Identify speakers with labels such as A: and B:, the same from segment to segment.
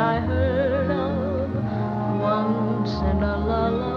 A: I heard of once in a lullaby.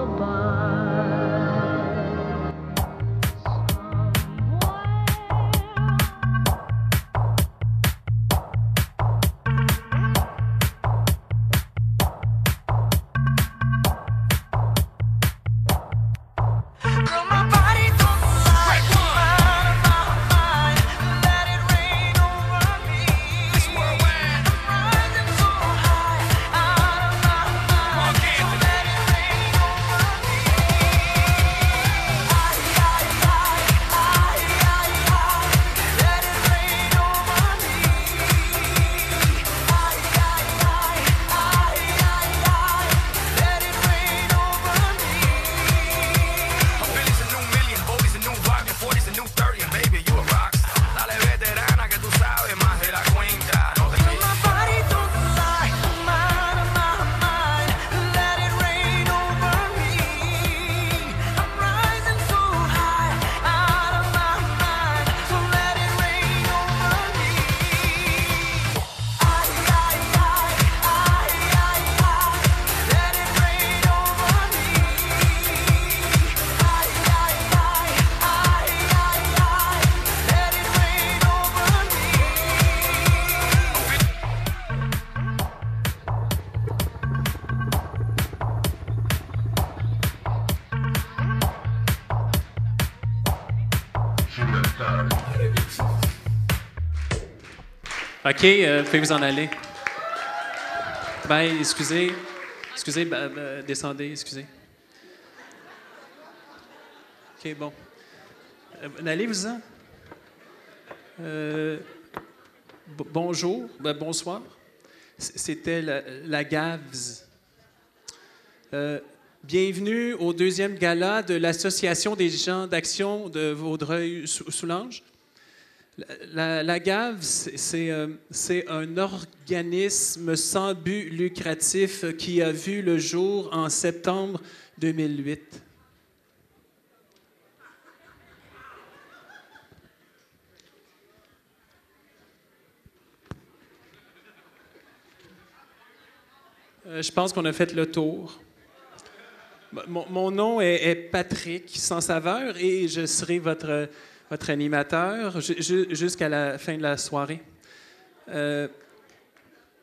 B: OK, pouvez vous en aller. Ben, excusez, descendez, excusez. OK, bon. Allez-vous-en. Bonjour, bonsoir. C'était la GAVS. Bienvenue au deuxième gala de l'Association des gens d'action de Vaudreuil-Soulanges. La GAVS, c'est un organisme sans but lucratif qui a vu le jour en septembre 2008. Je pense qu'on a fait le tour. Mon nom est Patrick Sans Saveur et je serai votre animateur jusqu'à la fin de la soirée.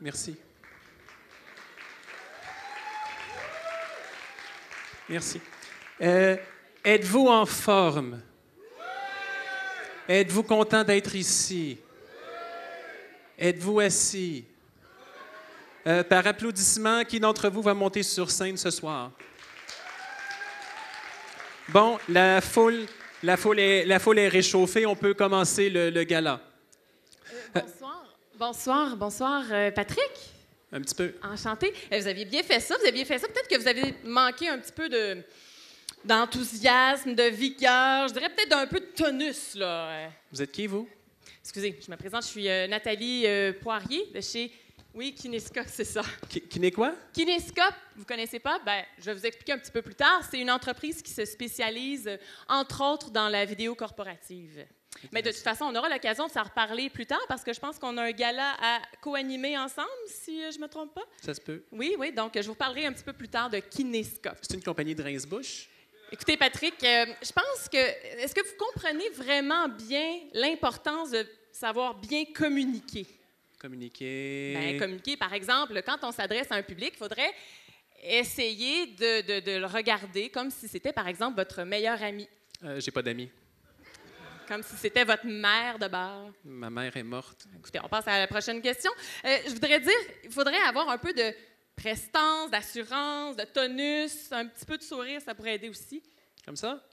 B: Merci. Merci. Êtes-vous en forme? Êtes-vous content d'être ici? Êtes-vous assis? Par applaudissement, qui d'entre vous va monter sur scène ce soir? Bon, la foule est réchauffée. On peut commencer le gala.
C: Bonsoir, Patrick.
B: Un petit peu.
C: Enchanté. Vous aviez bien fait ça. Peut-être que vous avez manqué un petit peu d'enthousiasme, de vigueur. Je dirais peut-être d'un peu de tonus, là.
B: Vous êtes qui, vous?
C: Excusez, je me présente. Je suis Nathalie Poirier de chez... Oui, Kinescope, c'est ça.
B: Kiné quoi?
C: Kinescope, vous connaissez pas? Bien, je vais vous expliquer un petit peu plus tard. C'est une entreprise qui se spécialise, entre autres, dans la vidéo corporative. Mais de toute façon, on aura l'occasion de s'en reparler plus tard parce que je pense qu'on a un gala à co-animer ensemble, si je ne me trompe pas.
B: Ça se peut.
C: Oui, donc je vous parlerai un petit peu plus tard de Kinescope.
B: C'est une compagnie de rince-bouche?
C: Écoutez, Patrick, je pense que... Est-ce que vous comprenez vraiment bien l'importance de savoir bien communiquer? Communiquer, par exemple, quand on s'adresse à un public, il faudrait essayer de le regarder comme si c'était, par exemple, votre meilleur ami.
B: J'ai pas d'amis.
C: Comme si c'était votre mère de bar.
B: Ma mère est morte.
C: Écoutez, on passe à la prochaine question. Je voudrais dire, il faudrait avoir un peu de prestance, d'assurance, de tonus, un petit peu de sourire, ça pourrait aider aussi.
B: Comme ça?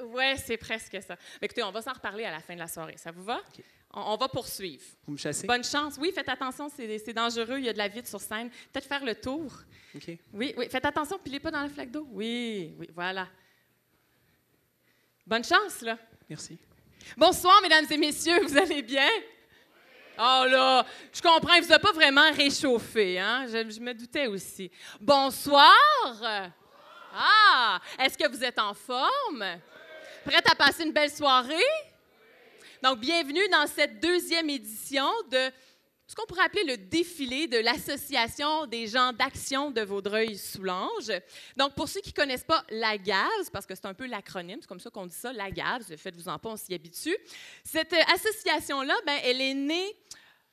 C: Oui, c'est presque ça. Mais écoutez, on va s'en reparler à la fin de la soirée. Ça vous va?
B: Okay.
C: On va poursuivre.
B: Vous me chassez?
C: Bonne chance. Oui, faites attention, c'est dangereux, il y a de la vide sur scène. Peut-être faire le tour.
B: OK.
C: Oui, faites attention, pilez pas dans la flaque d'eau. Oui, voilà. Bonne chance, là.
B: Merci.
C: Bonsoir, mesdames et messieurs, vous allez bien? Oh là, je comprends, il ne vous a pas vraiment réchauffé, hein? Je me doutais aussi. Bonsoir! Ah! Est-ce que vous êtes en forme? Prête à passer une belle soirée? Donc, bienvenue dans cette deuxième édition de ce qu'on pourrait appeler le défilé de l'Association des gens d'action de Vaudreuil-Soulanges. Donc, pour ceux qui ne connaissent pas la GAVS, parce que c'est un peu l'acronyme, c'est comme ça qu'on dit ça, la GAVS, faites-vous-en pas, on s'y habitue. Cette association-là, ben, elle est née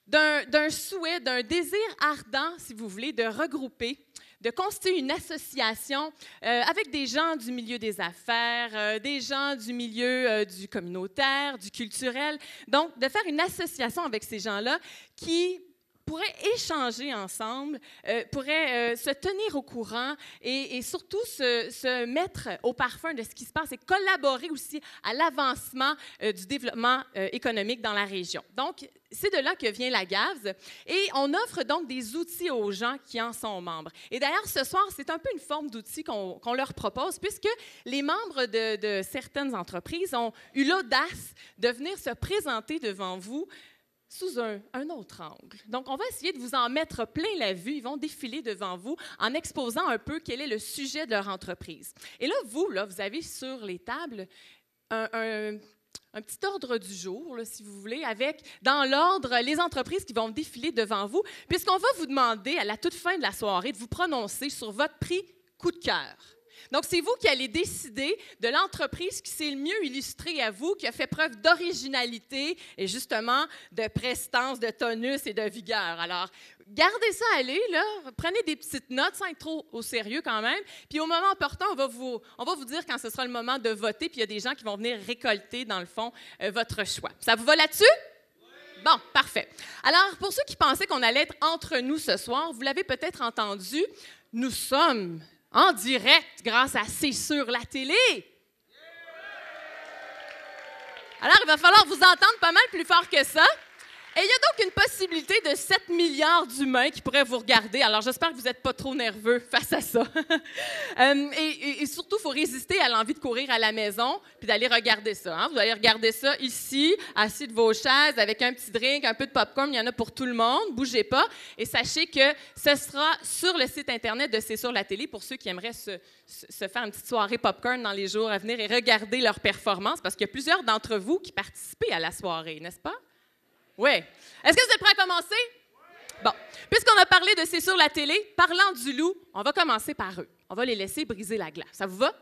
C: d'un souhait, d'un désir ardent, si vous voulez, de regrouper, de constituer une association avec des gens du milieu des affaires, des gens du milieu du communautaire, du culturel. Donc, de faire une association avec ces gens-là qui pourraient échanger ensemble, pourraient se tenir au courant et surtout se mettre au parfum de ce qui se passe et collaborer aussi à l'avancement du développement économique dans la région. Donc, c'est de là que vient la GAVS et on offre donc des outils aux gens qui en sont membres. Et d'ailleurs, ce soir, c'est un peu une forme d'outil qu'on leur propose puisque les membres de certaines entreprises ont eu l'audace de venir se présenter devant vous sous un autre angle. Donc, on va essayer de vous en mettre plein la vue. Ils vont défiler devant vous en exposant un peu quel est le sujet de leur entreprise. Et là, vous avez sur les tables un petit ordre du jour, là, si vous voulez, avec, dans l'ordre, les entreprises qui vont défiler devant vous, puisqu'on va vous demander, à la toute fin de la soirée, de vous prononcer sur votre prix coup de cœur. Donc, c'est vous qui allez décider de l'entreprise qui s'est le mieux illustrée à vous, qui a fait preuve d'originalité et justement de prestance, de tonus et de vigueur. Alors, gardez ça aller, là. Prenez des petites notes sans être trop au sérieux quand même. Puis au moment opportun, on va vous dire quand ce sera le moment de voter, puis il y a des gens qui vont venir récolter, dans le fond, votre choix. Ça vous va là-dessus? Bon, parfait. Alors, pour ceux qui pensaient qu'on allait être entre nous ce soir, vous l'avez peut-être entendu, nous sommes en direct grâce à C'est sur la télé. Alors, il va falloir vous entendre pas mal plus fort que ça. Et il y a donc une possibilité de 7 milliards d'humains qui pourraient vous regarder. Alors, j'espère que vous n'êtes pas trop nerveux face à ça. Et surtout, il faut résister à l'envie de courir à la maison puis d'aller regarder ça. Hein? Vous allez regarder ça ici, assis de vos chaises, avec un petit drink, un peu de popcorn. Il y en a pour tout le monde. Bougez pas. Et sachez que ce sera sur le site Internet de C'est sur la télé pour ceux qui aimeraient se faire une petite soirée popcorn dans les jours à venir et regarder leur performance parce qu'il y a plusieurs d'entre vous qui participent à la soirée, n'est-ce pas? Oui. Est-ce que vous êtes prêts à commencer? Bon. Puisqu'on a parlé de C'est sur la télé, parlant du loup, on va commencer par eux. On va les laisser briser la glace. Ça vous va?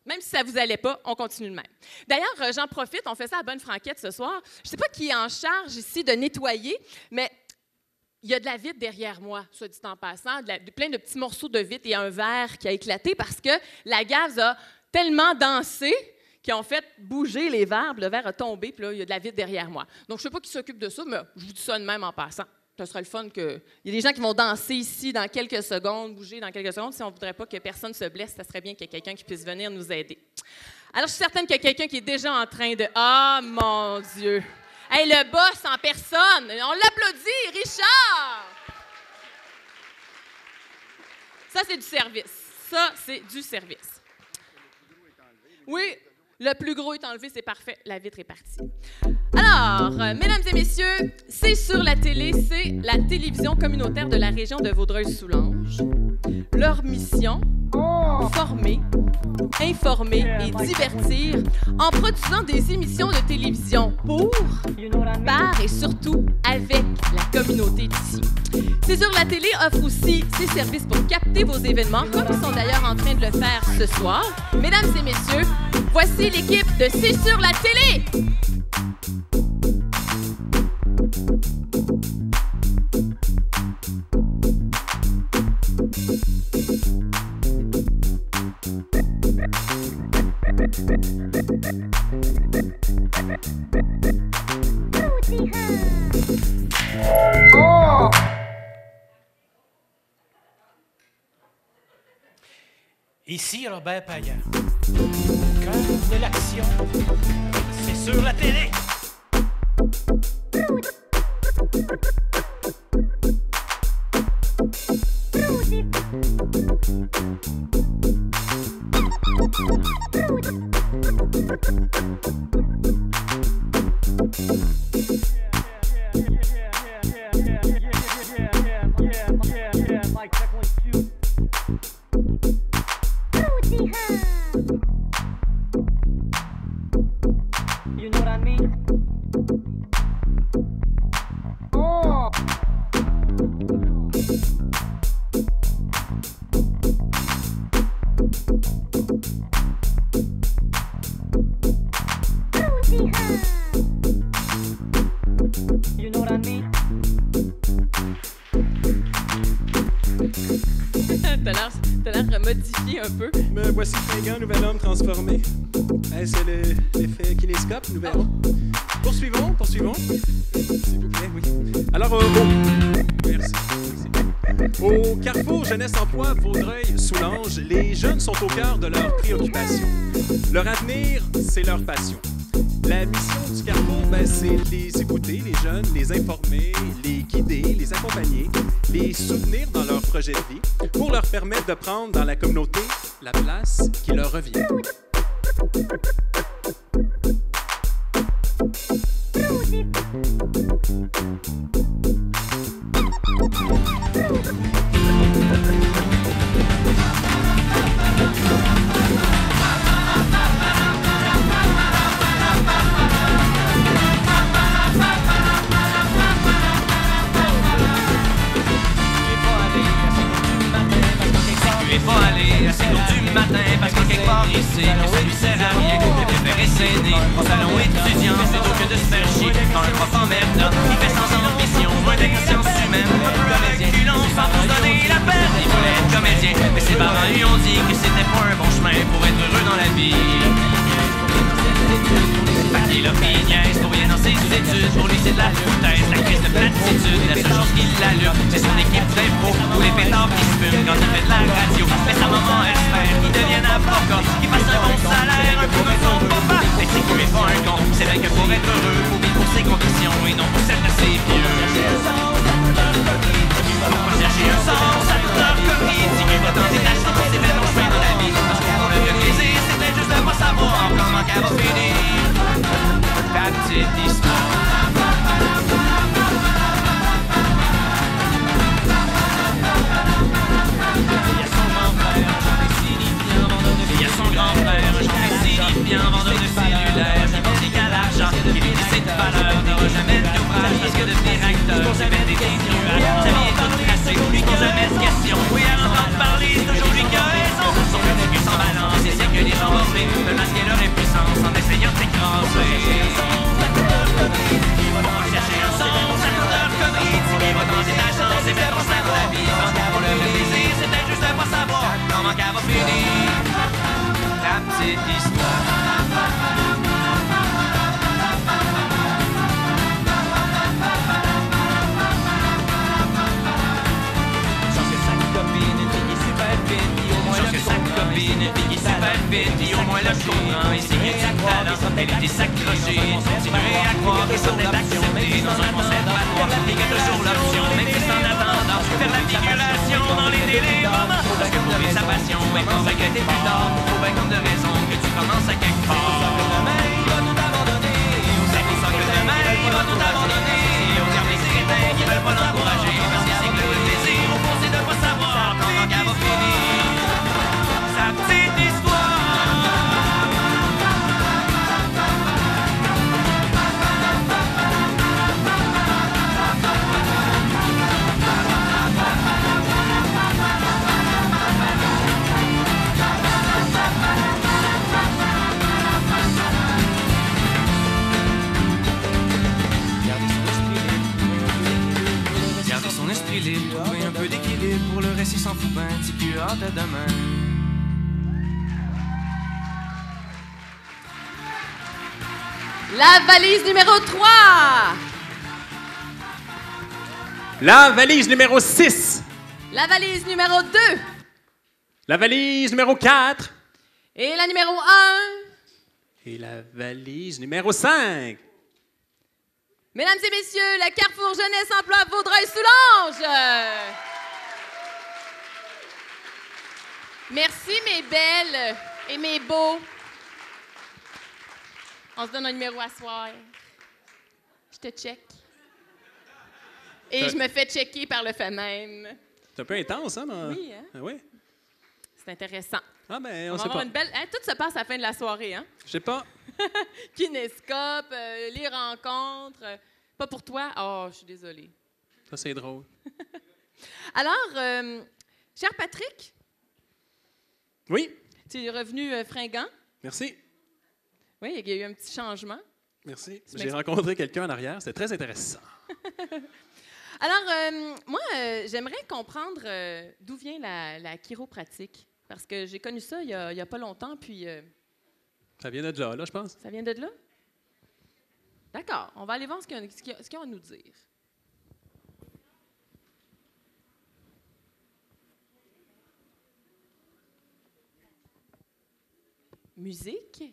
C: Même si ça ne vous allait pas, on continue de même. D'ailleurs, j'en profite, on fait ça à Bonne Franquette ce soir. Je ne sais pas qui est en charge ici de nettoyer, mais il y a de la vitre derrière moi, soit dit en passant, plein de petits morceaux de vitre et un verre qui a éclaté parce que la gaz a tellement dansé qui ont fait bouger les verres, le verre a tombé, puis là, il y a de la vitre derrière moi. Donc, je ne sais pas qui s'occupe de ça, mais je vous dis ça de même en passant. Ce serait le fun que... Il y a des gens qui vont danser ici dans quelques secondes, bouger dans quelques secondes. Si on ne voudrait pas que personne se blesse, ça serait bien qu'il y ait quelqu'un qui puisse venir nous aider. Alors, je suis certaine qu'il y a quelqu'un qui est déjà en train de... Ah, mon Dieu! Hey, le boss en personne! On l'applaudit, Richard! Ça, c'est du service. Ça, c'est du service. Oui. Le plus gros est enlevé, c'est parfait. La vitre est partie. Alors, mesdames et messieurs, C'est sur la télé, c'est la télévision communautaire de la région de Vaudreuil-Soulanges. Leur mission, former, informer et divertir en produisant des émissions de télévision pour, par et surtout avec la communauté d'ici. C'est sur la télé offre aussi ses services pour capter vos événements, comme ils sont d'ailleurs en train de le faire ce soir. Mesdames et messieurs, voici l'équipe de C'est sur la télé!
D: Ici Robert Payan. Cœur de l'action, c'est sur la télé.
E: You know what I mean?
C: modifié un peu.
B: Me voici Fringant, nouvel homme transformé. C'est l'effet kinéscope, nous verrons. Poursuivons. S'il vous plaît, oui. Alors, merci. Au Carrefour Jeunesse Emploi Vaudreuil-Soulanges, les jeunes sont au cœur de leurs préoccupations. Leur avenir, c'est leur passion. La mission du Carrefour, c'est de les écouter, les jeunes, les informer, les guider, les accompagner, les soutenir dans leur projet de vie pour leur permettre de prendre dans la communauté la place qui leur revient.
E: Parce que quelque part il sait que ça lui sert à rien. Il préfère s'aider au salon étudiant plutôt que de se faire chier quand le prof emmerde. Il fait sans ambition, moins d'existence humaine. Comédien, culon, sans vous donner la peine. Il voulait être comédien, mais ses parents lui ont dit que c'était pas un bon chemin pour être heureux dans la vie. Fait qu'il a pris niaise pour rien dans ses études. Pour lui c'est de la foutaise, la crise de platitude. Et la seule chose qui l'allume, c'est son équipe d'impro ou les pétards qui se fument quand il fait de la radio. Mais sa maman espère qu'il devienne avocat, qu'il fasse un bon salaire, un peu comme son papa. Mais c'est qu'il est pas un con, c'est vrai que pour être heureux, faut vivre pour ses conditions et non pour celles de ses vieux. Pourquoi chercher un sens à toute leur comédie qui va tenter ta chance et faire ton chemin dans la vie. Parce que pour le plaisir, c'était juste de pas savoir comment qu'elle va finir. Ta petite histoire. Il y a son grand-père, Jean insignifiant, vendeur de cellulaire. Il pense qu'à l'argent, il lui dit c'est de valeur. N'aura jamais d'ouvrage parce que devenir acteur, c'est mettre des nuages. Sa vie est toute tracée, lui qui jamais de question. Oui, à l'entendre parler, c'est toujours lui qui a raison. Son petit cul sans balance, et c'est que les gens bornés veulent masquer leur impuissance en essayant de s'écraser. On va chercher un sens à toute leur connerie. Il va tenter ta chance et faire penser à la vie. Parce qu'avant le plaisir, c'était juste de pas savoir comment qu'elle va finir. Ta petite histoire. Puis au moins le courant et signé du talent. Elle était s'accrocher, continuer à croire que son est accepté dans un conservatoire. Il y a toujours l'option, même si en attendant, faire la figuration dans les télémoments. Parce que pour vivre sa passion, et pour regretter plus tard, faut bien comme de raison que tu commences à quelque part. Demain, il va nous abandonner. C'est pour ça que demain, il va nous abandonner. On garde les sérétins qui veulent pas l'encourager. Parce qu'avec le plaisir, au fond, c'est de pas savoir comment qu'elle va finir. Sa petite histoire. Trouver un peu d'équilibre, pour le reste il s'en fout ben, petit cul hâte à demain.
C: La valise numéro 3.
B: La valise numéro 6.
C: La valise numéro 2.
B: La valise numéro 4.
C: Et la numéro 1.
B: Et la valise numéro 5.
C: Mesdames et messieurs, le Carrefour Jeunesse Emploi Vaudreuil-Soulanges. Merci, mes belles et mes beaux. On se donne un numéro à soir. Je te check. Et je me fais checker par le fait même.
B: C'est un peu intense, hein?
C: Oui, hein?
B: Ah oui?
C: C'est intéressant.
B: Ah, ben,
C: On va
B: sait
C: avoir
B: pas.
C: une belle... Hein, tout se passe à la fin de la soirée, hein?
B: Je sais pas.
C: Kinéscope, les rencontres. Pas pour toi? Oh, je suis désolée.
B: Ça, c'est drôle.
C: Alors, cher Patrick,
B: Oui?
C: tu es revenu fringant.
B: Merci.
C: Oui, il y a eu un petit changement.
B: Merci. J'ai rencontré quelqu'un en arrière. C'était très intéressant.
C: Alors, moi, j'aimerais comprendre d'où vient la chiropratique. Parce que j'ai connu ça il y a pas longtemps, puis
B: Ça vient de là, je pense.
C: ça vient de là? D'accord, on va aller voir ce qu'ils ont à nous dire. Musique?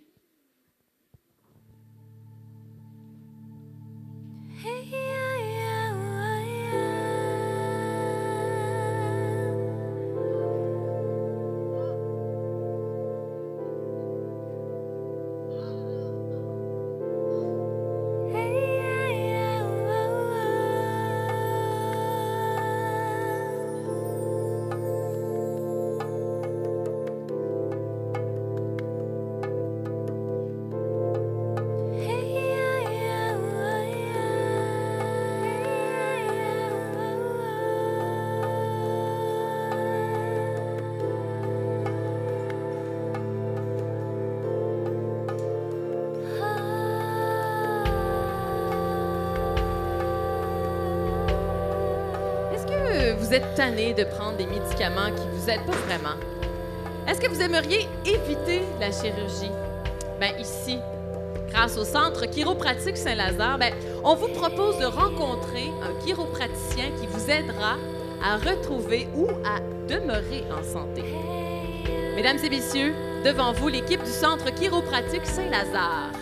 C: Vous êtes tanné de prendre des médicaments qui vous aident pas vraiment? Est-ce que vous aimeriez éviter la chirurgie? Bien, ici, grâce au Centre chiropratique Saint-Lazare, on vous propose de rencontrer un chiropraticien qui vous aidera à retrouver ou à demeurer en santé. Mesdames et messieurs, devant vous, l'équipe du Centre chiropratique Saint-Lazare.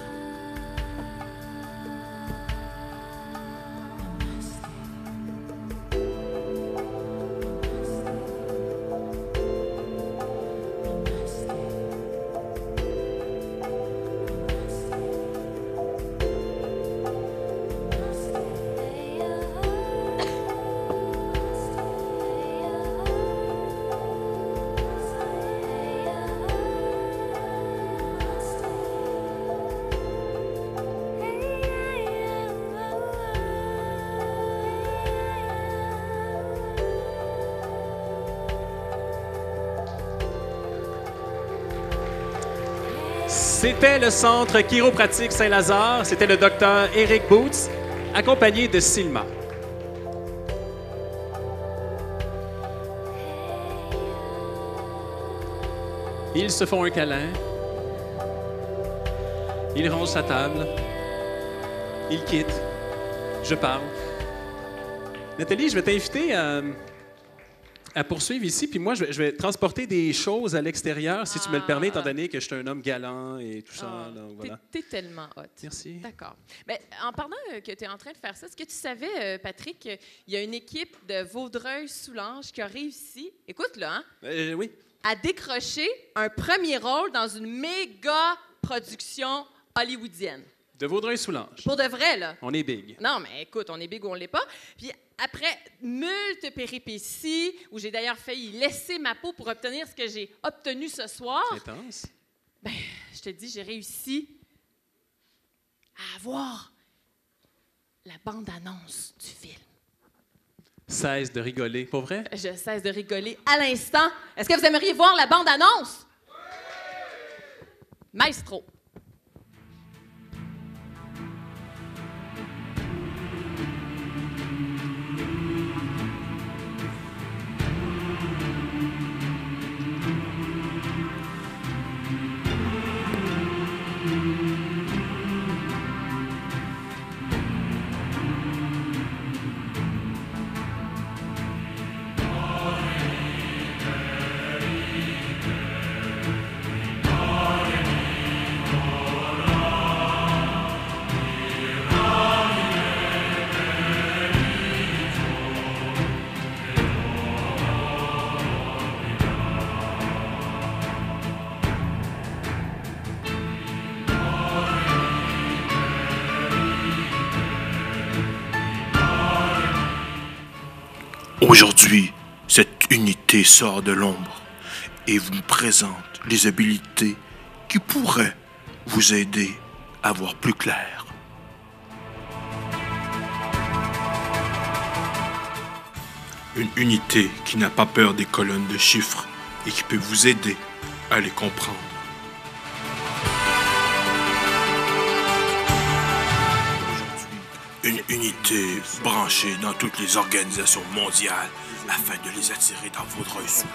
B: C'était le Centre chiropratique Saint-Lazare. C'était le docteur Eric Boots, accompagné de Silma. Ils se font un câlin. Ils rangent sa table. Ils quittent. Je parle. Nathalie, je vais t'inviter à poursuivre ici, puis moi, je vais transporter des choses à l'extérieur, si tu me le permets, étant donné que je suis un homme galant et tout ça. Donc, voilà.
C: T'es tellement hot.
B: Merci.
C: D'accord. Bien, en parlant que tu es en train de faire ça, est-ce que tu savais, Patrick, il y a une équipe de Vaudreuil-Soulanges qui a réussi, écoute là, hein,
B: Oui.
C: à décrocher un premier rôle dans une méga production hollywoodienne.
B: De Vaudreuil-Soulanges.
C: Pour de vrai, là.
B: On est big.
C: Non, mais écoute, on est big ou on l'est pas. Puis après moult péripéties, où j'ai d'ailleurs failli laisser ma peau pour obtenir ce que j'ai obtenu ce soir,
B: C'est intense.
C: ben, je te dis, j'ai réussi à avoir la bande-annonce du film.
B: Cesse de rigoler. Pas vrai?
C: Je cesse de rigoler à l'instant. Est-ce que vous aimeriez voir la bande-annonce? Maestro.
F: Aujourd'hui, cette unité sort de l'ombre et vous présente les habilités qui pourraient vous aider à voir plus clair. Une unité qui n'a pas peur des colonnes de chiffres et qui peut vous aider à les comprendre. Une unité branchée dans toutes les organisations mondiales afin de les attirer dans Vaudreuil-Soulanges.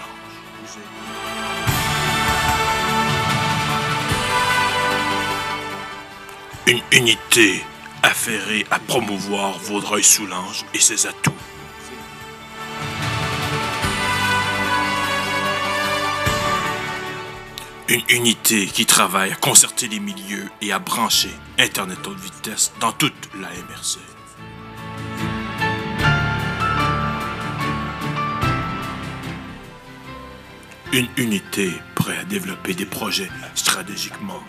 F: vous aider. Une unité affairée à promouvoir Vaudreuil-Soulanges et ses atouts. Une unité qui travaille à concerter les milieux et à brancher Internet haute vitesse dans toute la MRC. Une unité prête à développer des projets stratégiquement.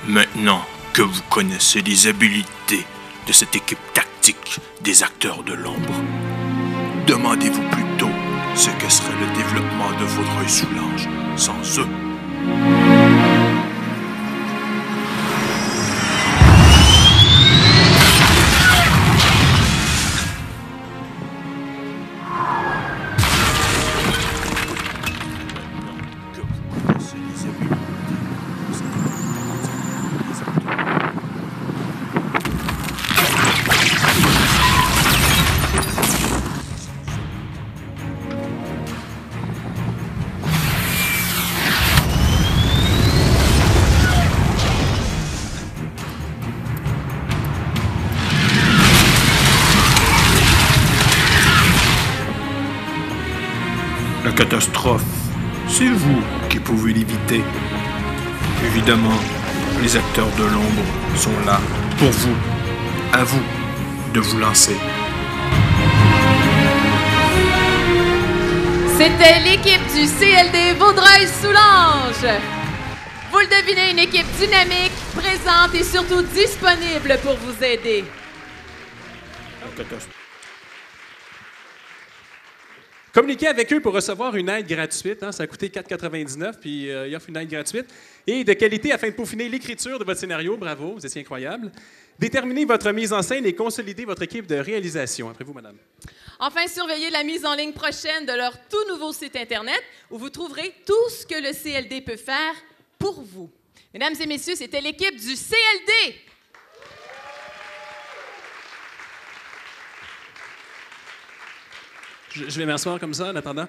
F: Maintenant que vous connaissez les habiletés de cette équipe tactique des acteurs de l'ombre, demandez-vous plutôt ce que serait le développement de Vaudreuil-Soulanges sans eux. La catastrophe, c'est vous qui pouvez l'éviter. Évidemment, les acteurs de l'ombre sont là pour vous. À vous de vous lancer.
C: C'était l'équipe du CLD Vaudreuil-Soulanges. Vous le devinez, une équipe dynamique, présente et surtout disponible pour vous aider.
F: La catastrophe.
B: Communiquez avec eux pour recevoir une aide gratuite. Hein, ça a coûté 4,99 puis ils offrent une aide gratuite. Et de qualité afin de peaufiner l'écriture de votre scénario. Bravo, vous étiez incroyable. Déterminez votre mise en scène et consolidez votre équipe de réalisation. Après vous, madame.
C: Enfin, surveillez la mise en ligne prochaine de leur tout nouveau site Internet où vous trouverez tout ce que le CLD peut faire pour vous. Mesdames et messieurs, c'était l'équipe du CLD.
B: Je vais m'asseoir comme ça en attendant.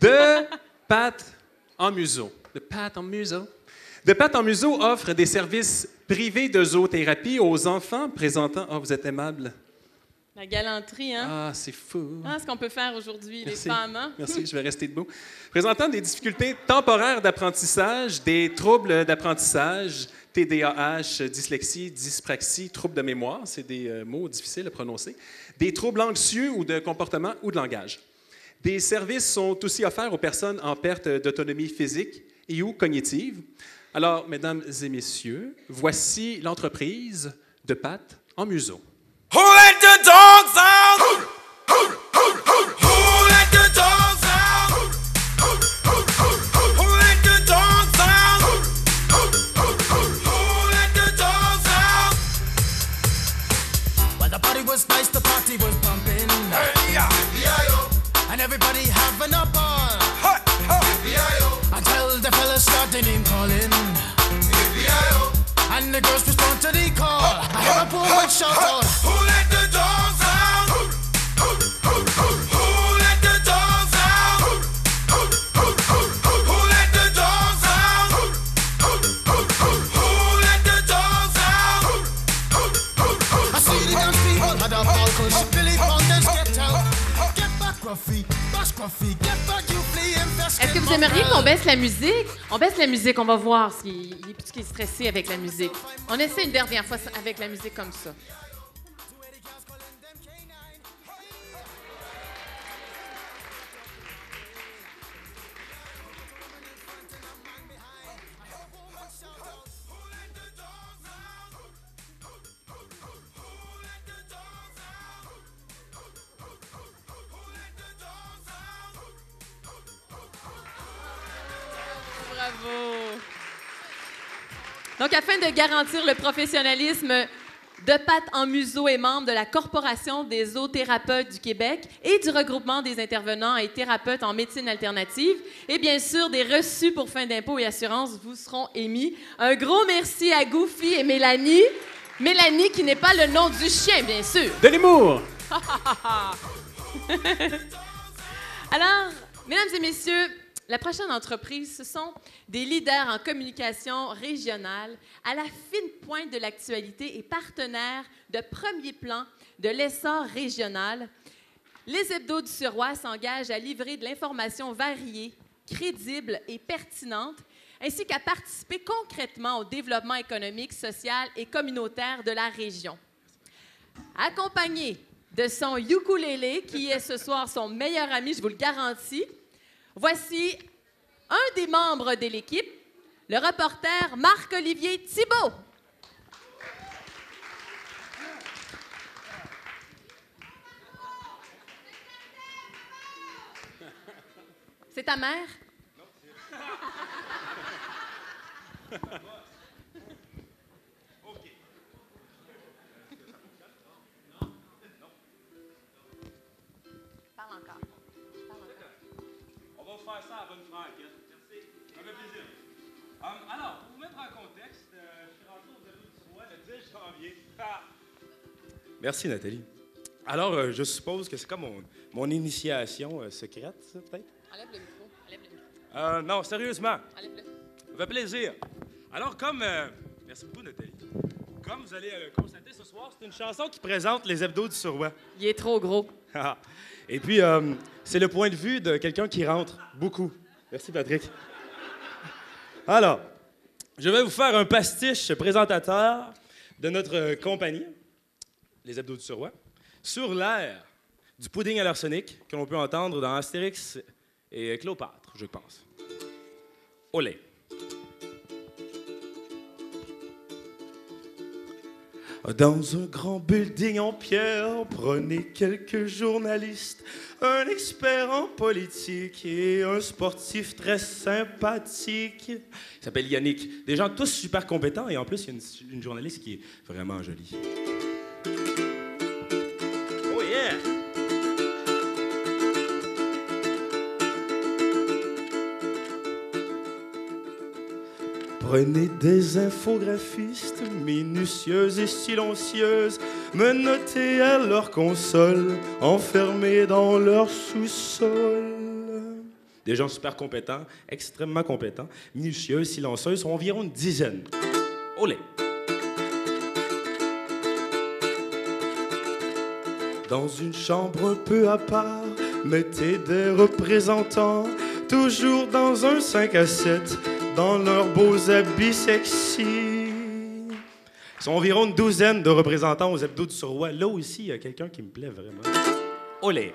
B: De Pat en museau. De Pat en museau. De Pat en museau offre des services privés de zoothérapie aux enfants présentant... Ah, vous êtes aimable.
C: La galanterie, hein?
B: Ah, c'est fou.
C: Ah, ce qu'on peut faire aujourd'hui, les
B: Merci.
C: femmes, hein?
B: Merci, je vais rester debout. Présentant des difficultés temporaires d'apprentissage, des troubles d'apprentissage, TDAH, dyslexie, dyspraxie, troubles de mémoire, c'est des mots difficiles à prononcer, des troubles anxieux ou de comportement ou de langage. Des services sont aussi offerts aux personnes en perte d'autonomie physique et ou cognitive. Alors, mesdames et messieurs, voici l'entreprise de Pat en museau.
G: Who let the dogs out? Who let the dogs out? Who let the dogs out? Who let the dogs out?
H: Well, the party was nice, the party was pumping.
G: Hey, yeah, B.I.O.
H: And everybody having a ball.
G: Hut, hut, B.I.O.
H: Until the fellas started name calling.
G: B.I.O.
H: And the girls respond to the call. I hear a poor one shout out.
G: Who let the dogs out? Who let the dogs out? Who let the dogs out? Who let the dogs out?
H: I see the dance people had a ball cause Billy Fountains get out. Get back, Gruffy. Bash, Gruffy. Get back, you flea infested.
C: Est-ce que vous aimeriez qu'on baisse la musique? On baisse la musique, on va voir s'il est stressé avec la musique. On essaie une dernière fois avec la musique comme ça. Bravo! Donc, afin de garantir le professionnalisme, De Patte en Museau est membre de la Corporation des zoothérapeutes du Québec et du regroupement des intervenants et thérapeutes en médecine alternative. Et bien sûr, des reçus pour fin d'impôt et assurance vous seront émis. Un gros merci à Goofy et Mélanie. Mélanie, qui n'est pas le nom du chien, bien sûr.
B: De l'humour!
C: Alors, mesdames et messieurs, la prochaine entreprise, ce sont des leaders en communication régionale à la fine pointe de l'actualité et partenaires de premier plan de l'essor régional. Les Hebdos du Suroît s'engagent à livrer de l'information variée, crédible et pertinente, ainsi qu'à participer concrètement au développement économique, social et communautaire de la région. Accompagné de son ukulélé, qui est ce soir son meilleur ami, je vous le garantis, voici un des membres de l'équipe, le reporter Marc-Olivier Thibault. C'est ta mère? Parle encore.
I: On va faire ça à bonne franquette. Merci. Ça me fait plaisir. Alors, pour vous mettre en contexte, je suis rentré aux Hebdos du Suroît le 10 janvier. Ah! Merci, Nathalie. Alors, je suppose que c'est comme mon initiation secrète, ça, peut-être?
C: Enlève le micro. Enlève le micro.
I: Non, sérieusement.
C: Enlève-le.
I: Ça fait plaisir. Alors, merci beaucoup, Nathalie. Comme vous allez constater ce soir, c'est une chanson qui présente les Hebdos du Suroît.
C: Il est trop gros.
I: Et puis, c'est le point de vue de quelqu'un qui rentre beaucoup. Merci, Patrick. Alors, je vais vous faire un pastiche présentateur de notre compagnie, les Hebdos du Suroît, sur l'air du pudding à l'arsenic que l'on peut entendre dans Astérix et Cléopâtre, je pense. Olé. Dans un grand building en pierre, prenez quelques journalistes, un expert en politique et un sportif très sympathique. Il s'appelle Yannick. Des gens tous super compétents et en plus, il y a une journaliste qui est vraiment jolie. Oh yeah! Prenez des infographistes minutieuses et silencieuses, menottés à leur console, enfermés dans leur sous-sol. Des gens super compétents, extrêmement compétents, minutieux, silencieux, sont environ une dizaine. Olé! Dans une chambre un peu à part, mettez des représentants, toujours dans un 5 à 7, dans leurs beaux habits sexy. Ils sont environ une douzaine de représentants aux Hebdos du Suroît. Là aussi, il y a quelqu'un qui me plaît vraiment. Olé!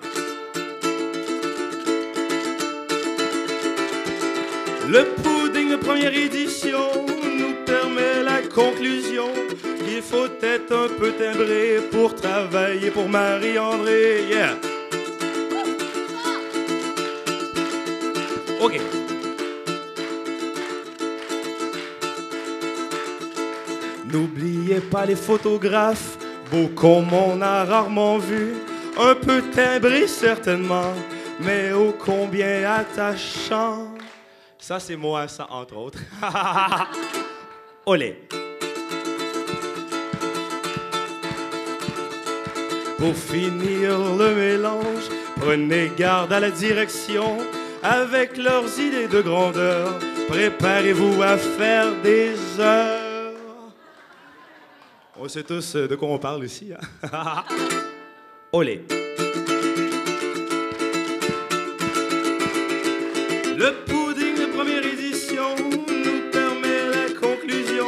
I: Le pudding de première édition nous permet la conclusion qu'il faut être un peu timbré pour travailler pour Marie-André. Yeah! OK. N'oubliez pas les photographes, beaux comme on a rarement vu, un peu timbrés certainement, mais ô combien attachant. Ça, c'est moi, ça, entre autres. Olé! Pour finir le mélange, prenez garde à la direction, avec leurs idées de grandeur, préparez-vous à faire des heures. On sait tous de quoi on parle ici. Hein? Olé! Le pudding de première édition nous permet la conclusion.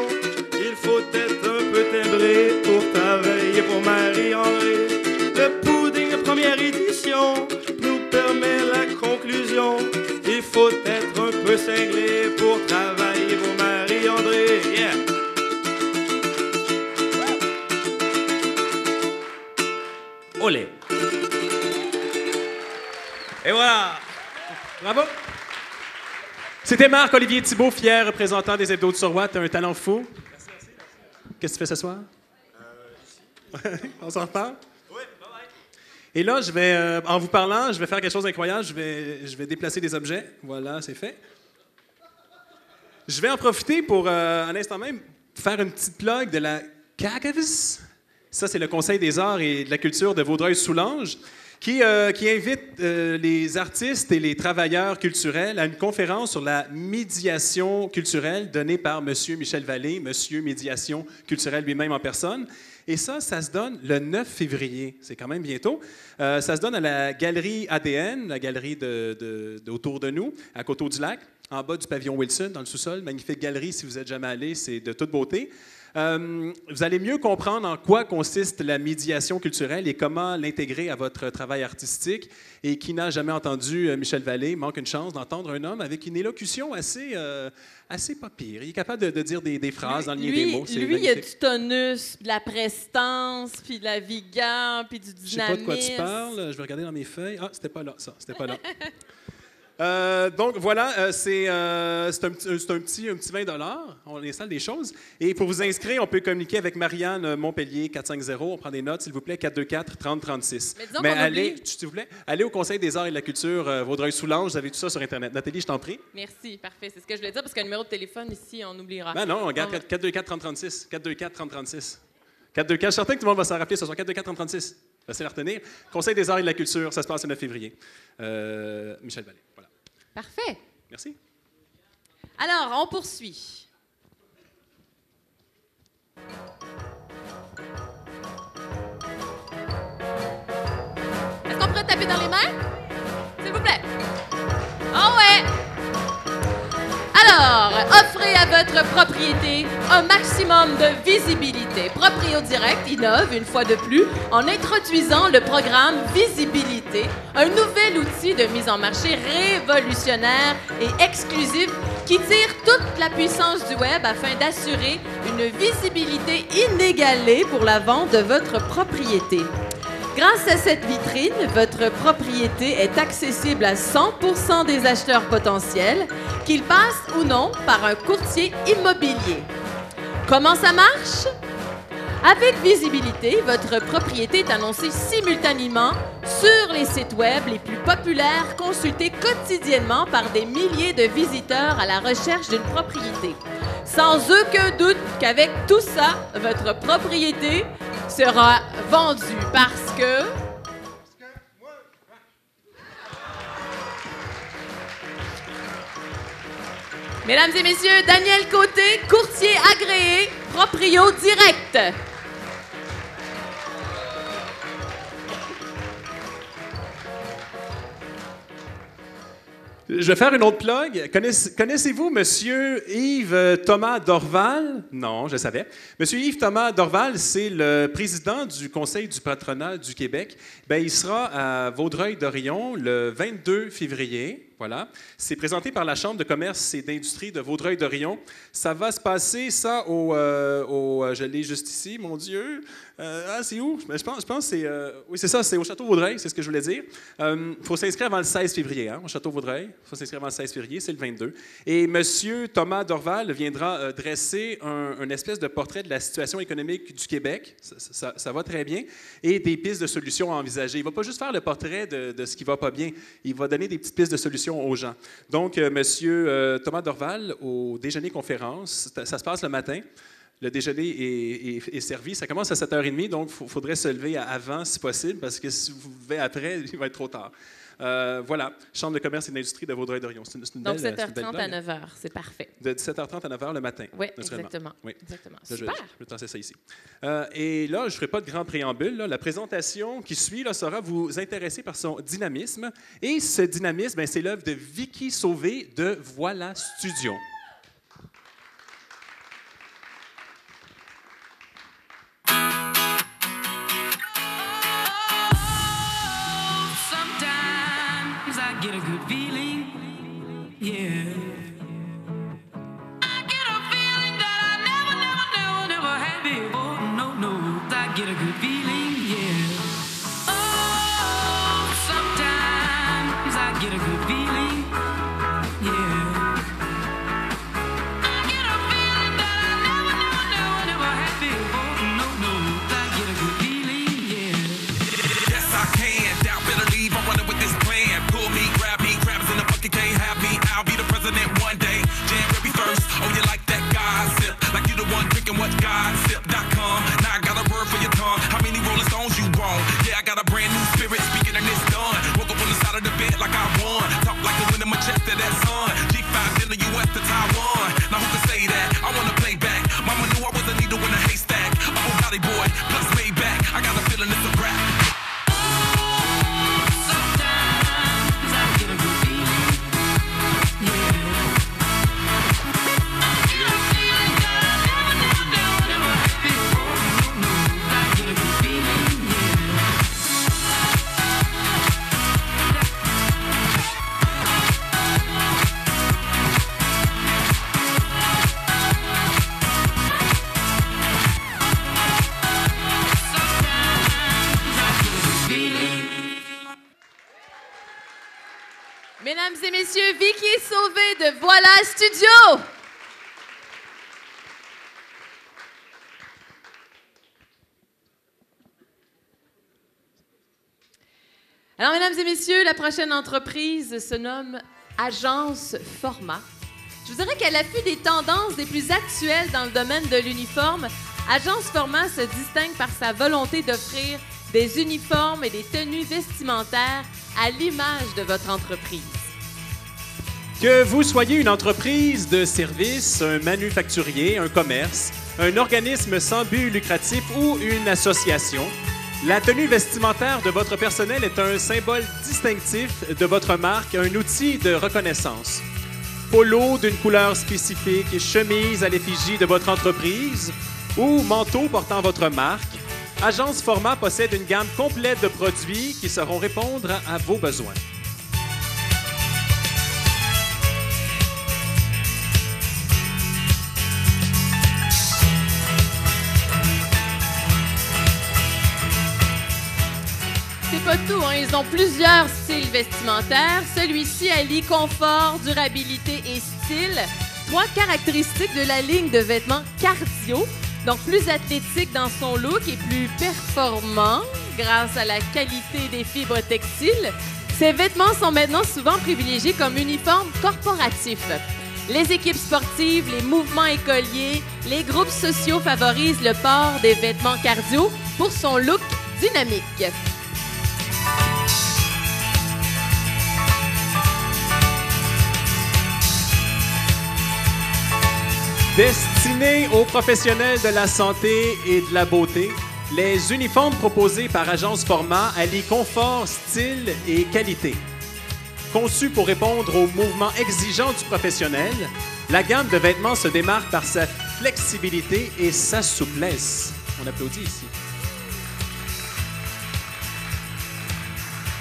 I: Il faut être un peu timbré pour travailler pour Marie-André. Le pudding de première édition nous permet la conclusion. Il faut être un peu cinglé pour travailler pour Marie-André. Yeah! Olé! Et voilà!
B: Bravo! C'était Marc-Olivier Thibault, fier représentant des Hebdos de Surroît. T'as un talent fou. Qu'est-ce que tu fais ce soir? On s'en reparle?
I: Oui, bye bye.
B: Et là, en vous parlant, je vais faire quelque chose d'incroyable. Je vais déplacer des objets. Voilà, c'est fait. Je vais en profiter pour, à l'instant même, faire une petite plug de la CACAVS. Ça, c'est le Conseil des arts et de la culture de Vaudreuil-Soulanges, qui invite les artistes et les travailleurs culturels à une conférence sur la médiation culturelle donnée par M. Michel Vallée, M. Médiation culturelle lui-même en personne. Et ça se donne le 9 février. C'est quand même bientôt. Ça se donne à la galerie ADN, la galerie autour de nous, à Coteau-du-Lac, en bas du pavillon Wilson, dans le sous-sol. Magnifique galerie, si vous n'êtes jamais allé, c'est de toute beauté. Vous allez mieux comprendre en quoi consiste la médiation culturelle et comment l'intégrer à votre travail artistique. Et qui n'a jamais entendu Michel Vallée manque une chance d'entendre un homme avec une élocution assez pas pire. Il est capable de dire des phrases dans le lien des mots.
C: Lui, il y a du tonus, de la prestance, puis de la vigueur, puis du dynamisme.
B: Je sais pas de quoi tu parles. Je vais regarder dans mes feuilles. Ah, c'était pas là, ça. C'était pas là. Donc, voilà, c'est un petit 20 $. On installe des choses. Et pour vous inscrire, on peut communiquer avec Marianne Montpellier, 450. On prend des notes, s'il vous plaît, 424-3036.
C: Mais
B: allez, s'il vous plaît, allez au Conseil des arts et de la culture Vaudreuil-Soulanges. Vous avez tout ça sur Internet. Nathalie, je t'en prie.
C: Merci, parfait. C'est ce que je voulais dire, parce qu'un numéro de téléphone, ici, on oubliera.
B: Ben non, on regarde 424-3036. 424-3036. 424, je suis certain que tout le monde va s'en rappeler ce soir. 424-3036. Facile à retenir. Conseil des arts et de la culture, ça se passe le 9 février. Michel Vallée, voilà.
C: Parfait.
B: Merci.
C: Alors, on poursuit. Est-ce qu'on pourrait taper dans les mains? S'il vous plaît. Oh ouais! Alors, offrez à votre propriété un maximum de visibilité. Proprio Direct innove une fois de plus en introduisant le programme Visibilité, un nouvel outil de mise en marché révolutionnaire et exclusif qui tire toute la puissance du web afin d'assurer une visibilité inégalée pour la vente de votre propriété. Grâce à cette vitrine, votre propriété est accessible à 100% des acheteurs potentiels, qu'ils passent ou non par un courtier immobilier. Comment ça marche? Avec Visibilité, votre propriété est annoncée simultanément sur les sites web les plus populaires consultés quotidiennement par des milliers de visiteurs à la recherche d'une propriété. Sans aucun doute qu'avec tout ça, votre propriété sera vendue parce que... Mesdames et messieurs, Daniel Côté, courtier agréé, Proprio Direct.
B: Je vais faire une autre plug. Connaissez-vous Monsieur Yves Thomas Dorval? Non, je savais. Monsieur Yves Thomas Dorval, c'est le président du Conseil du patronat du Québec. Bien, il sera à Vaudreuil-Dorion le 22 février. Voilà. C'est présenté par la Chambre de commerce et d'industrie de Vaudreuil-Dorion. Ça va se passer, ça, je l'ai juste ici, mon Dieu. C'est où? Je pense que c'est... oui, c'est ça, c'est au Château Vaudreuil, c'est ce que je voulais dire. Il faut s'inscrire avant le 16 février, au Château Vaudreuil. Il faut s'inscrire avant le 16 février, c'est le 22. Et M. Thomas Dorval viendra dresser un espèce de portrait de la situation économique du Québec. Ça va très bien. Et des pistes de solutions à envisager. Il ne va pas juste faire le portrait de ce qui ne va pas bien. Il va donner des petites pistes de solutions aux gens. Donc, M. Thomas Dorval, au déjeuner-conférence, ça se passe le matin. Le déjeuner est servi. Ça commence à 7h30, donc il faudrait se lever avant, si possible, parce que si vous levez après, il va être trop tard. Voilà, Chambre de commerce et d'industrie de Vaudreuil-Dorion.
C: Donc, 7h30 à 9h, c'est parfait.
B: De 17h30 à 9h le matin.
C: Oui, exactement.
B: Oui.
C: Exactement.
B: Là,
C: super.
B: Je vais tracer ça ici. Et là, je ne ferai pas de grand préambule. Là. La présentation qui suit là, saura vous intéresser par son dynamisme. Et ce dynamisme, c'est l'œuvre de Vicky Sauvé de Voilà Studio.
E: Get a good feeling, yeah. I get a feeling that I never had before. No, I get a good feeling, yeah. Oh, sometimes I get a good feeling, yeah.
G: plus way back. I got a feeling it's a wrap.
E: Sometimes I get a good feeling.
C: Mesdames et messieurs, Vicky Sauvé de Voilà Studio. Alors, mesdames et messieurs, la prochaine entreprise se nomme Agence Format. Je vous dirais qu'à l'affût des tendances les plus actuelles dans le domaine de l'uniforme, Agence Format se distingue par sa volonté d'offrir des uniformes et des tenues vestimentaires à l'image de votre entreprise.
B: Que vous soyez une entreprise de services, un manufacturier, un commerce, un organisme sans but lucratif ou une association, la tenue vestimentaire de votre personnel est un symbole distinctif de votre marque, un outil de reconnaissance. Polo d'une couleur spécifique, chemise à l'effigie de votre entreprise ou manteau portant votre marque, Agence Format possède une gamme complète de produits qui sauront répondre à vos besoins.
C: C'est pas tout, hein? Ils ont plusieurs styles vestimentaires. Celui-ci allie confort, durabilité et style. 3 caractéristiques de la ligne de vêtements cardio. Donc, plus athlétique dans son look et plus performant grâce à la qualité des fibres textiles. Ces vêtements sont maintenant souvent privilégiés comme uniformes corporatifs. Les équipes sportives, les mouvements écoliers, les groupes sociaux favorisent le port des vêtements cardio pour son look dynamique.
B: Destinés aux professionnels de la santé et de la beauté, les uniformes proposés par Agence Format allient confort, style et qualité. Conçus pour répondre aux mouvements exigeants du professionnel, la gamme de vêtements se démarque par sa flexibilité et sa souplesse. On applaudit ici.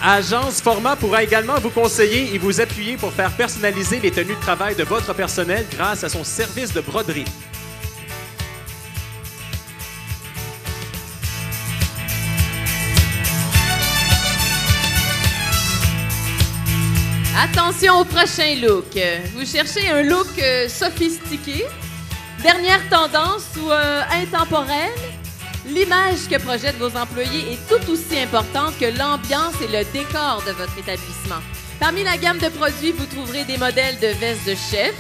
B: Agence Format pourra également vous conseiller et vous appuyer pour faire personnaliser les tenues de travail de votre personnel grâce à son service de broderie.
C: Attention au prochain look. Vous cherchez un look sophistiqué, dernière tendance ou intemporelle? L'image que projettent vos employés est tout aussi importante que l'ambiance et le décor de votre établissement. Parmi la gamme de produits, vous trouverez des modèles de vestes de chef,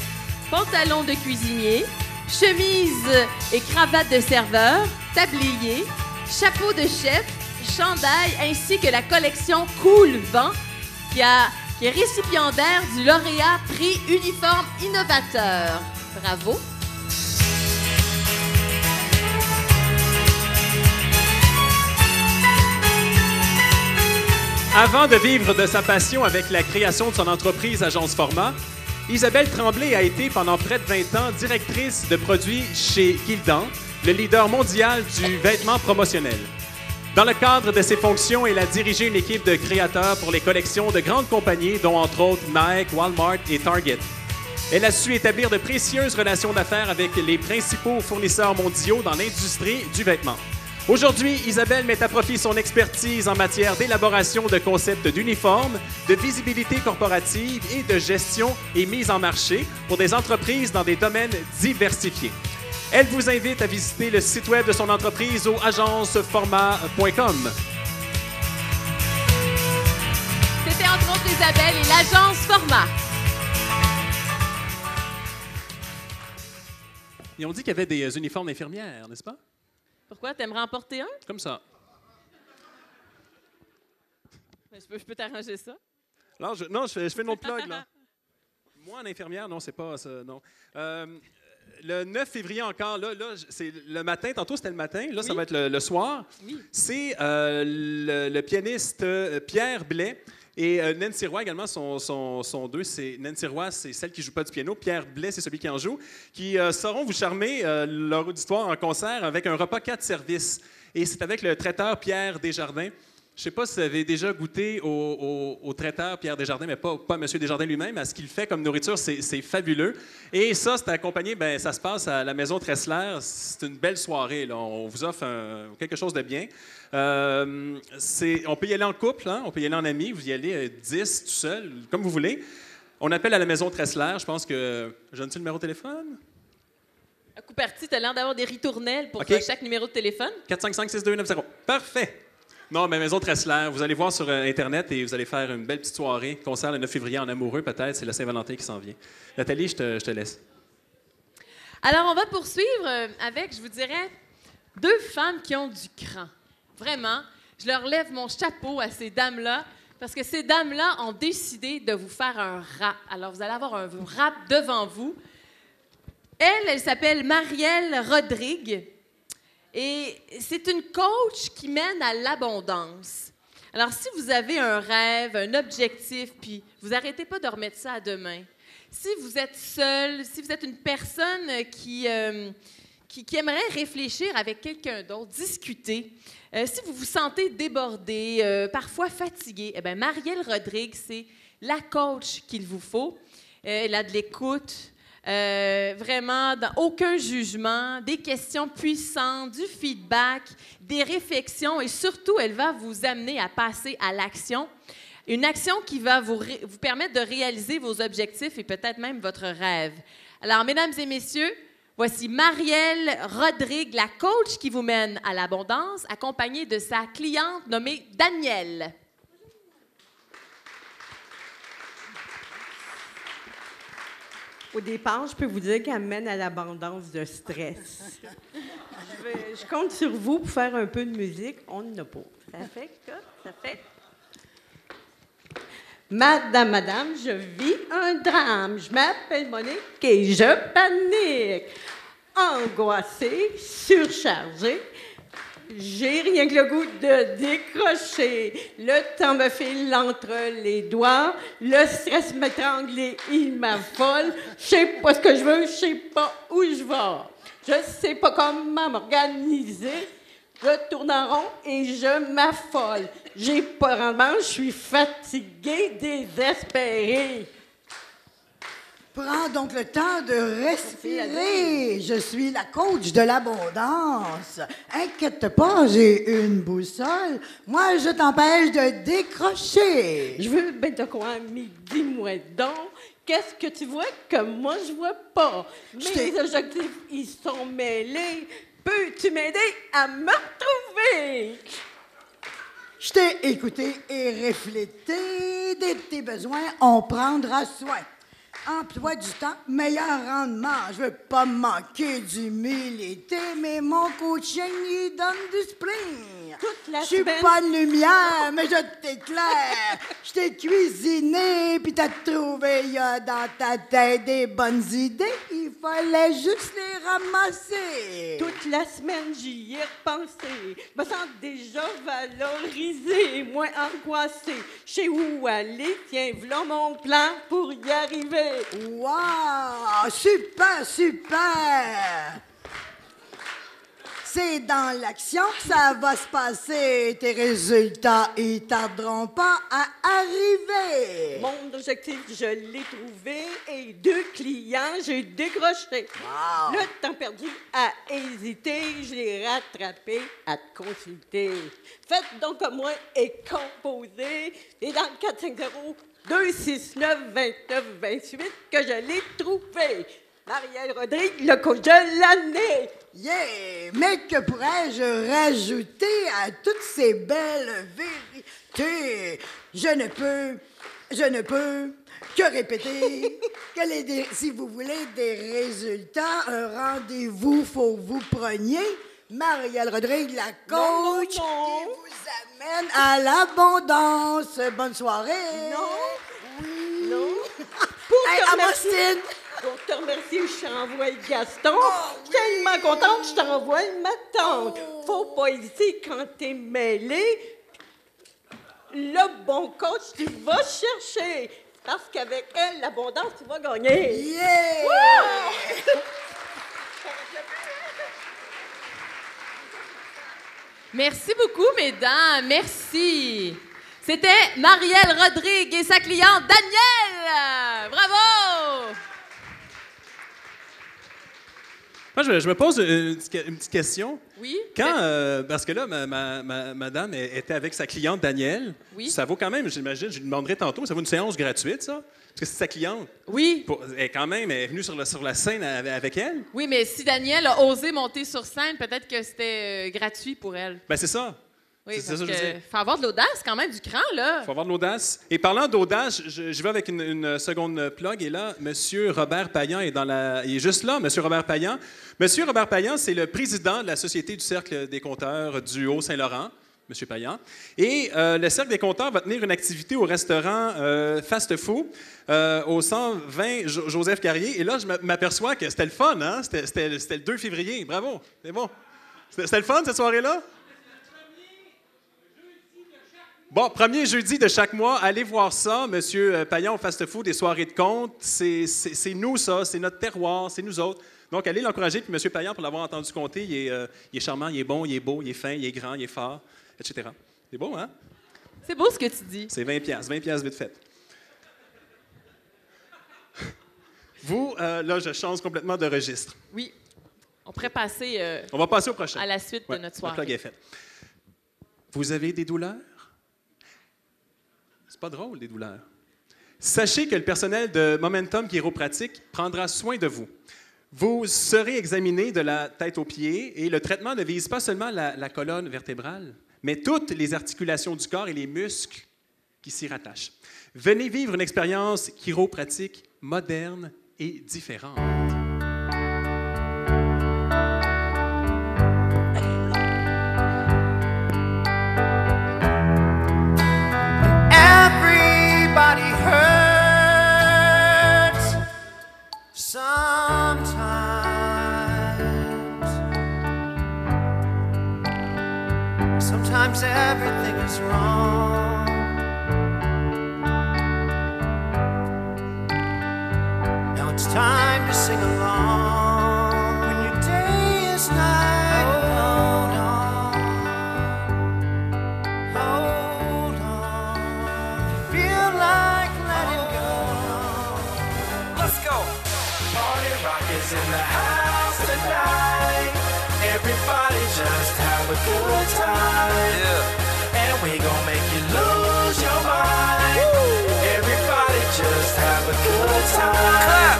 C: pantalons de cuisinier, chemises et cravates de serveur, tabliers, chapeaux de chef, chandail, ainsi que la collection Cool Vent qui est récipiendaire du lauréat Prix Uniforme Innovateur. Bravo!
B: Avant de vivre de sa passion avec la création de son entreprise Agence Format, Isabelle Tremblay a été pendant près de 20 ans directrice de produits chez Gildan, le leader mondial du vêtement promotionnel. Dans le cadre de ses fonctions, elle a dirigé une équipe de créateurs pour les collections de grandes compagnies, dont entre autres Nike, Walmart et Target. Elle a su établir de précieuses relations d'affaires avec les principaux fournisseurs mondiaux dans l'industrie du vêtement. Aujourd'hui, Isabelle met à profit son expertise en matière d'élaboration de concepts d'uniformes, de visibilité corporative et de gestion et mise en marché pour des entreprises dans des domaines diversifiés. Elle vous invite à visiter le site web de son entreprise au agenceformat.com.
C: C'était entre autres Isabelle et l'Agence Format.
B: Ils ont dit qu'il y avait des uniformes d'infirmières, n'est-ce pas?
C: Pourquoi? T'aimerais en porter un?
B: Comme ça.
C: Je peux t'arranger ça.
B: Alors, je fais une autre plug, là. Moi, en infirmière, non, c'est pas ça, non. Le 9 février encore, là c'est le matin. Tantôt, c'était le matin. Là, ça
C: Oui.
B: va être le soir.
C: Oui.
B: C'est le pianiste Pierre Blais et Nancy Roy également sont deux. Nancy Roy, c'est celle qui joue pas du piano. Pierre Blais, c'est celui qui en joue, qui sauront vous charmer leur auditoire en concert avec un repas 4 services. Et c'est avec le traiteur Pierre Desjardins. Je ne sais pas si vous avez déjà goûté au traiteur Pierre Desjardins, mais pas M. Desjardins lui-même. À ce qu'il fait comme nourriture, c'est fabuleux. Et ça, c'est accompagné, ça se passe à la Maison Tressler. C'est une belle soirée, là. On vous offre quelque chose de bien. On peut y aller en couple, hein? On peut y aller en amis. Vous y allez 10, tout seul, comme vous voulez. On appelle à la Maison Tressler. Je pense que... Je donne-tu le numéro de téléphone?
C: À coup parti, tu as l'air d'avoir des ritournelles pour
B: OK.
C: chaque numéro de téléphone. 455-6290.
B: Parfait. Non, mais Maison Tressler, vous allez voir sur Internet et vous allez faire une belle petite soirée. Concert le 9 février en amoureux, peut-être. C'est la Saint-Valentin qui s'en vient. Nathalie, je te laisse.
C: Alors, on va poursuivre avec, je vous dirais, 2 femmes qui ont du cran. Vraiment, je leur lève mon chapeau à ces dames-là parce que ces dames-là ont décidé de vous faire un rap. Alors, vous allez avoir un rap devant vous. Elle s'appelle Marielle Rodrigue. Et c'est une coach qui mène à l'abondance. Alors, si vous avez un rêve, un objectif, puis vous n'arrêtez pas de remettre ça à demain, si vous êtes seul, si vous êtes une personne qui aimerait réfléchir avec quelqu'un d'autre, discuter, si vous vous sentez débordé, parfois fatigué, eh bien, Marielle Rodrigue, c'est la coach qu'il vous faut. Elle a de l'écoute. Vraiment, aucun jugement, des questions puissantes, du feedback, des réflexions et surtout, elle va vous amener à passer à l'action. Une action qui va vous permettre de réaliser vos objectifs et peut-être même votre rêve. Alors, mesdames et messieurs, voici Marielle Rodrigue, la coach qui vous mène à l'abondance, accompagnée de sa cliente nommée Danielle.
J: Au départ, je peux vous dire qu'elle mène à l'abondance de stress. Je compte sur vous pour faire un peu de musique. On n'en a pas. Ça fait. Madame, je vis un drame. Je m'appelle Monique et je panique. Angoissée, surchargée. J'ai rien que le goût de décrocher. Le temps me file entre les doigts. Le stress m'étrangle et il m'affole. Je sais pas ce que je veux, je sais pas où je vais. Je sais pas comment m'organiser. Je tourne en rond et je m'affole. J'ai pas rendement, je suis fatiguée, désespérée.
K: Prends donc le temps de respirer. Je suis la coach de l'abondance. Inquiète pas, j'ai une boussole. Moi, je t'empêche de décrocher.
J: Je veux bien te croire, mais dis-moi donc, qu'est-ce que tu vois que moi, je vois pas? Mes objectifs, ils sont mêlés. Peux-tu m'aider à me retrouver?
K: Je t'ai écouté et reflété. De tes besoins, on prendra soin. Emploi du temps, meilleur rendement. Je veux pas manquer d'humilité, mais mon coaching, il donne du spring. Je suis pas de lumière, mais je t'éclaire. Je t'ai cuisiné, puis t'as trouvé dans ta tête des bonnes idées. Il fallait juste les ramasser.
J: Toute la semaine, j'y ai repensé. Je me sens déjà valorisée, moins angoissée. Je sais où aller, tiens, voilà mon plan pour y arriver.
K: Wow! Super, super! C'est dans l'action que ça va se passer. Tes résultats, ils tarderont pas à arriver.
J: Mon objectif, je l'ai trouvé et 2 clients, j'ai décroché.
K: Wow.
J: Le temps perdu à hésiter, je l'ai rattrapé à te consulter. Faites donc comme moi et composez. Et dans le 450-269-2928 que je l'ai trouvé. Marielle Rodrigue, le coach de l'année.
K: Yeah! Mais que pourrais-je rajouter à toutes ces belles vérités? Je ne peux que répéter que si vous voulez des résultats, un rendez-vous, faut que vous preniez Marielle Rodrigue, la coach, qui vous amène à l'abondance. Bonne soirée.
J: Non.
K: Oui.
J: Non.
K: Hey, Amostine!
J: Pour te remercier, je t'envoie Gaston. Je suis tellement contente, je t'envoie ma tante. Faut pas hésiter quand t'es mêlé. Le bon coach, tu vas chercher. Parce qu'avec elle, l'abondance, tu vas gagner.
K: Yeah!
J: Wouh!
C: Merci beaucoup, mesdames. Merci. C'était Marielle Rodrigue et sa cliente Danielle. Bravo!
B: Moi, je me pose une petite question.
C: Oui?
B: Quand, parce que là, madame était avec sa cliente Danielle.
C: Oui.
B: Ça vaut quand même, j'imagine, je lui demanderai tantôt, ça vaut une séance gratuite, ça? Parce que c'est sa cliente.
C: Oui.
B: Elle est venue sur la scène avec elle.
C: Oui, mais si Danielle a osé monter sur scène, peut-être que c'était gratuit pour elle.
B: Ben c'est ça.
C: Oui,
B: C'est
C: parce
B: ça que je veux
C: que
B: dire.
C: faut avoir de l'audace, quand même, du cran, là.
B: Il faut avoir de l'audace. Et parlant d'audace, je vais avec une seconde plug. Et là, M. Robert Payan il est juste là, M. Robert Payan. M. Robert Payan, c'est le président de la Société du Cercle des compteurs du Haut-Saint-Laurent, M. Payan. Et le Cercle des compteurs va tenir une activité au restaurant Fast Food au 120 Joseph Carrier. Et là, je m'aperçois que c'était le fun, hein? C'était le 2 février. Bravo, c'est bon. C'était le fun, cette soirée-là? Bon, premier jeudi de chaque mois, allez voir ça, Monsieur Payan au Fast Food, des soirées de compte. C'est nous, ça, c'est notre terroir, c'est nous autres. Donc, allez l'encourager. Puis Monsieur Payan, pour l'avoir entendu compter, il est charmant, il est bon, il est beau, il est fin, il est grand, il est fort, etc. C'est beau, hein?
C: C'est beau ce que tu dis.
B: C'est 20 piastres vite fait. Vous, là, je change complètement de registre.
C: Oui. On pourrait passer
B: On va passer au prochain.
C: à la suite
B: Ouais,
C: de notre
B: la
C: soirée.
B: plug est faite. Vous avez des douleurs? C'est pas drôle, des douleurs. Sachez que le personnel de Momentum Chiropratique prendra soin de vous. Vous serez examiné de la tête aux pieds et le traitement ne vise pas seulement la colonne vertébrale, mais toutes les articulations du corps et les muscles qui s'y rattachent. Venez vivre une expérience chiropratique moderne et différente.
H: Everybody hurts sometimes. Sometimes everything is wrong. Now it's time to sing along. When your day is night, hold on. Hold on. Feel like letting go.
G: Let's go. Party rock is in the house tonight. Everybody just have a good time. Yeah. And we gon' make you lose your mind. Woo. Everybody just have a good time. Clap.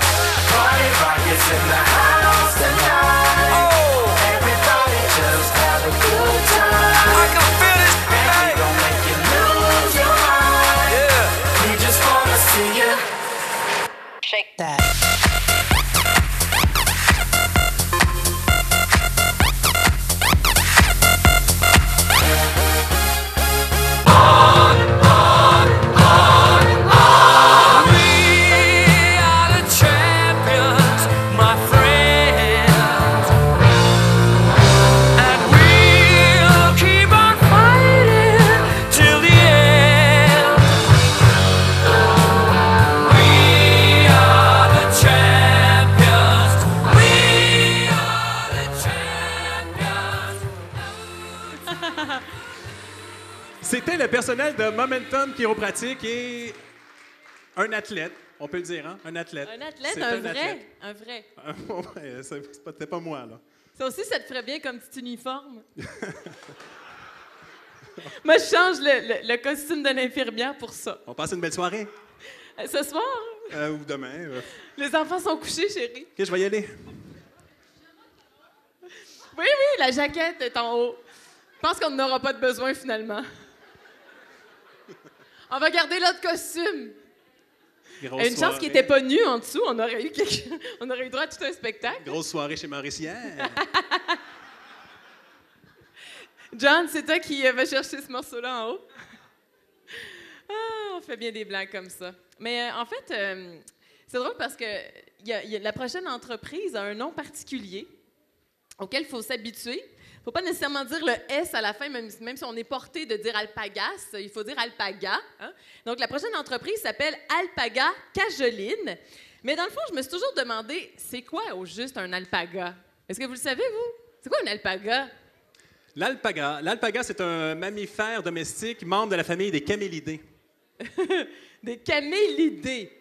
G: Party rock is in the house tonight. Oh. Everybody just have a good time. I can feel it. And we gon' make you lose your mind. Yeah. We just wanna see you shake that.
B: C'était le personnel de Momentum Chiropratique et un athlète, on peut le dire, hein? Un athlète.
C: Un athlète,
B: C'est
C: un vrai.
B: athlète.
C: Un vrai.
B: Ouais, c'était pas moi, là.
C: Ça aussi, ça te ferait bien comme petit uniforme. Moi, je change le costume de l'infirmière pour ça.
B: On passe une belle soirée.
C: Ce soir,
B: Ou demain.
C: les enfants sont couchés, chérie.
B: OK, je vais y aller.
C: Oui, la jaquette est en haut. Je pense qu'on n'aura pas de besoin, finalement. On va garder l'autre costume.
B: Grosse
C: Une chance qu'il n'était pas nu en dessous, on aurait eu droit à tout un spectacle.
B: Grosse soirée chez Mauricière.
C: John, c'est toi qui va chercher ce morceau-là en haut? Ah, on fait bien des blagues comme ça. Mais en fait, C'est drôle parce que la prochaine entreprise a un nom particulier auquel il faut s'habituer. Il ne faut pas nécessairement dire le S à la fin, même si on est porté de dire Alpagas, il faut dire Alpaga. Hein? Donc, la prochaine entreprise s'appelle Alpaga Cajoline. Mais dans le fond, je me suis toujours demandé, c'est quoi au juste un alpaga? Est-ce que vous le savez, vous? C'est quoi un alpaga?
B: L'alpaga, c'est un mammifère domestique, membre de la famille des camélidés.
C: Des camélidés?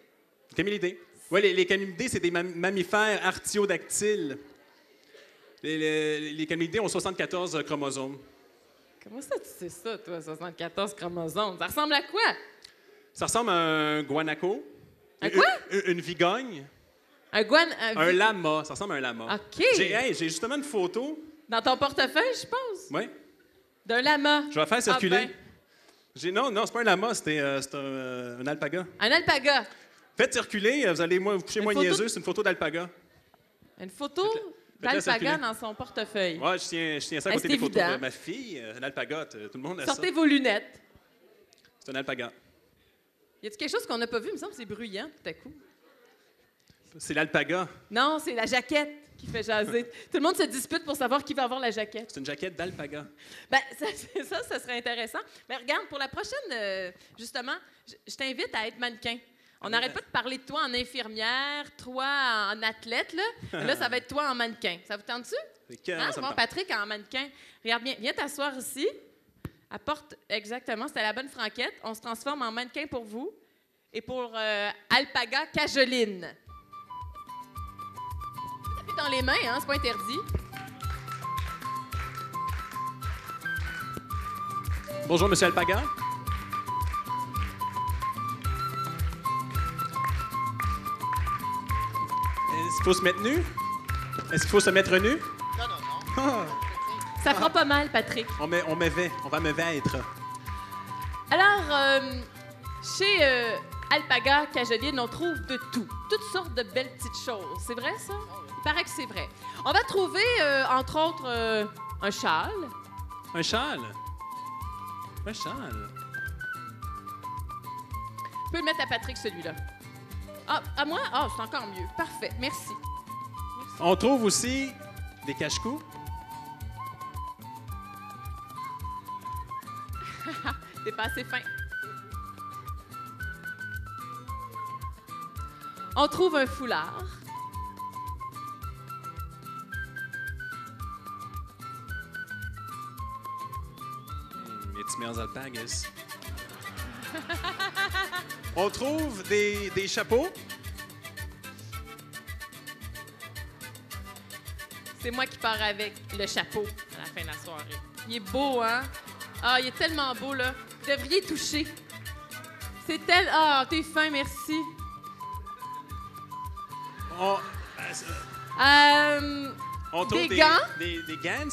B: Camélidés. Oui, les camélidés, c'est des mammifères artiodactyles. Les camélidés ont 74 chromosomes.
C: Comment ça, tu sais ça, toi, 74 chromosomes? Ça ressemble à quoi?
B: Ça ressemble à un guanaco.
C: Un quoi?
B: Une vigogne.
C: Un
B: lama. Ça ressemble à un lama.
C: OK.
B: J'ai justement une photo.
C: Dans ton portefeuille, je pense?
B: Oui.
C: D'un lama.
B: Je vais la faire circuler.
C: Ah ben.
B: Non, c'est pas un lama, c'est un alpaga.
C: Un alpaga.
B: Faites circuler, vous allez vous coucher moins niaiseux, c'est une photo d'alpaga.
C: Une photo d'alpaga dans son portefeuille.
B: Oui, je tiens ça à côté des photos de ma fille. Un alpaga, tout le monde a ça.
C: Sortez vos lunettes.
B: C'est un alpaga.
C: Y a-t-il quelque chose qu'on n'a pas vu? Il me semble que c'est bruyant tout à coup.
B: C'est l'alpaga.
C: Non, c'est la jaquette qui fait jaser. Tout le monde se dispute pour savoir qui va avoir la jaquette.
B: C'est une jaquette d'alpaga.
C: Ben, ça serait intéressant. Mais regarde, pour la prochaine, justement, je t'invite à être mannequin. On n'arrête pas de parler de toi en infirmière, toi en athlète, là. Là, ça va être toi en mannequin. Ça vous tente-tu? Hein? Bon, Patrick en mannequin. Regarde bien, viens t'asseoir ici. Apporte exactement, c'était la bonne franquette. On se transforme en mannequin pour vous et pour Alpaga Cajoline. Tapez dans les mains, hein, c'est pas interdit.
B: Bonjour, Monsieur Alpaga. Est-ce qu'il faut se mettre nu? Est-ce qu'il faut se mettre nu?
C: Non. Ça fera pas mal, Patrick.
B: On va me vêtre.
C: Alors, chez Alpaga Cajoline, on trouve de tout. Toutes sortes de belles petites choses. C'est vrai, ça? Il paraît que c'est vrai. On va trouver, entre autres, un châle.
B: Un châle? Un châle?
C: Je peux le mettre à Patrick, celui-là. Ah, à moi? Ah, c'est encore mieux. Parfait. Merci.
B: On trouve aussi des cache-cous.
C: T'es pas assez fin. On trouve un foulard.
B: It smells alpagas. On trouve des chapeaux.
C: C'est moi qui pars avec le chapeau à la fin de la soirée. Il est beau, hein? Ah, il est tellement beau, là. Vous devriez toucher. C'est tel... Ah, t'es fin, merci.
B: On trouve
C: des gants?
B: Des gants?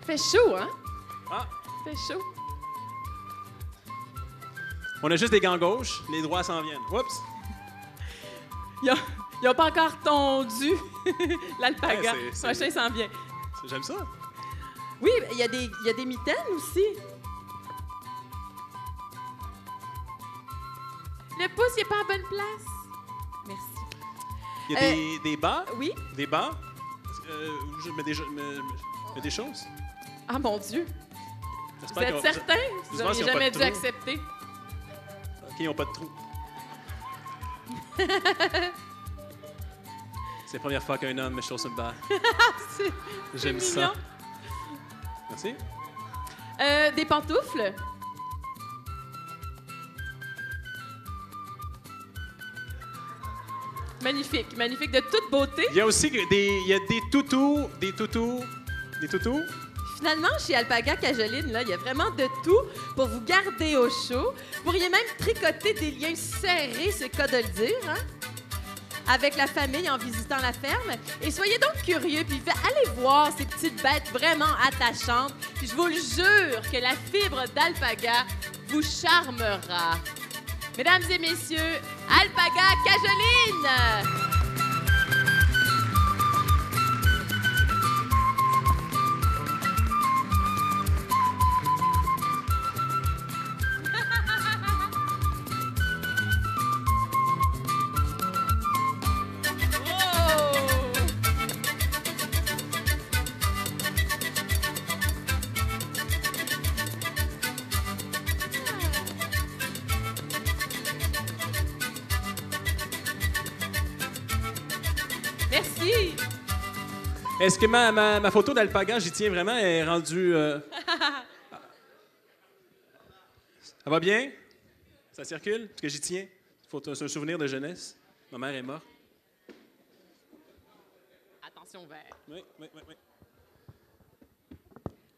C: Fait chaud, hein?
B: Ah.
C: Fait chaud.
B: On a juste des gants gauches. Les droits s'en viennent. Oups!
C: Ils n'ont pas encore tondu l'alpaga.
B: Ouais,
C: Le prochain s'en vient.
B: J'aime ça.
C: Oui, il y a des mitaines aussi. Le pouce, il n'est pas à bonne place. Merci.
B: Il y a des bas.
C: Oui.
B: Des bas. Je mets des choses.
C: Ah, mon Dieu. Vous êtes certain? Vous
B: J'espère
C: n'auriez
B: qu'ils ont
C: jamais
B: pas de
C: dû
B: trou.
C: accepter.
B: OK, ils n'ont pas de trou. C'est la première fois qu'un homme met chaud sur le bas. J'aime ça. Merci.
C: Des pantoufles. Magnifique, magnifique, de toute beauté.
B: Il y a aussi des toutous.
C: Finalement, chez Alpaga Cajoline, là, il y a vraiment de tout pour vous garder au chaud. Vous pourriez même tricoter des liens serrés, c'est le cas de le dire, hein? Avec la famille en visitant la ferme. Et soyez donc curieux, puis allez voir ces petites bêtes vraiment attachantes. Puis je vous le jure que la fibre d'Alpaga vous charmera. Mesdames et messieurs, Alpaga Cajoline! Merci.
B: Est-ce que ma photo d'alpaga, j'y tiens vraiment, elle est rendue... Ça va bien? Ça circule? Parce que j'y tiens. C'est un souvenir de jeunesse. Ma mère est morte.
C: Attention vert.
B: Oui.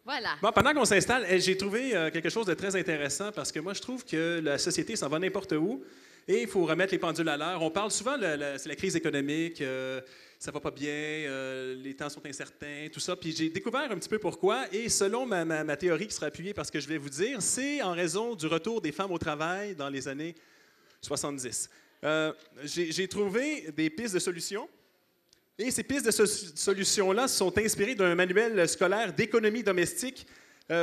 C: Voilà.
B: Bon, pendant qu'on s'installe, j'ai trouvé quelque chose de très intéressant parce que moi, je trouve que la société s'en va n'importe où et il faut remettre les pendules à l'heure. On parle souvent, c'est la crise économique, ça va pas bien, les temps sont incertains, tout ça. Puis j'ai découvert un petit peu pourquoi et selon ma théorie qui sera appuyée par ce que je vais vous dire, c'est en raison du retour des femmes au travail dans les années 70. J'ai trouvé des pistes de solutions. Et ces pistes de solutions-là sont inspirées d'un manuel scolaire d'économie domestique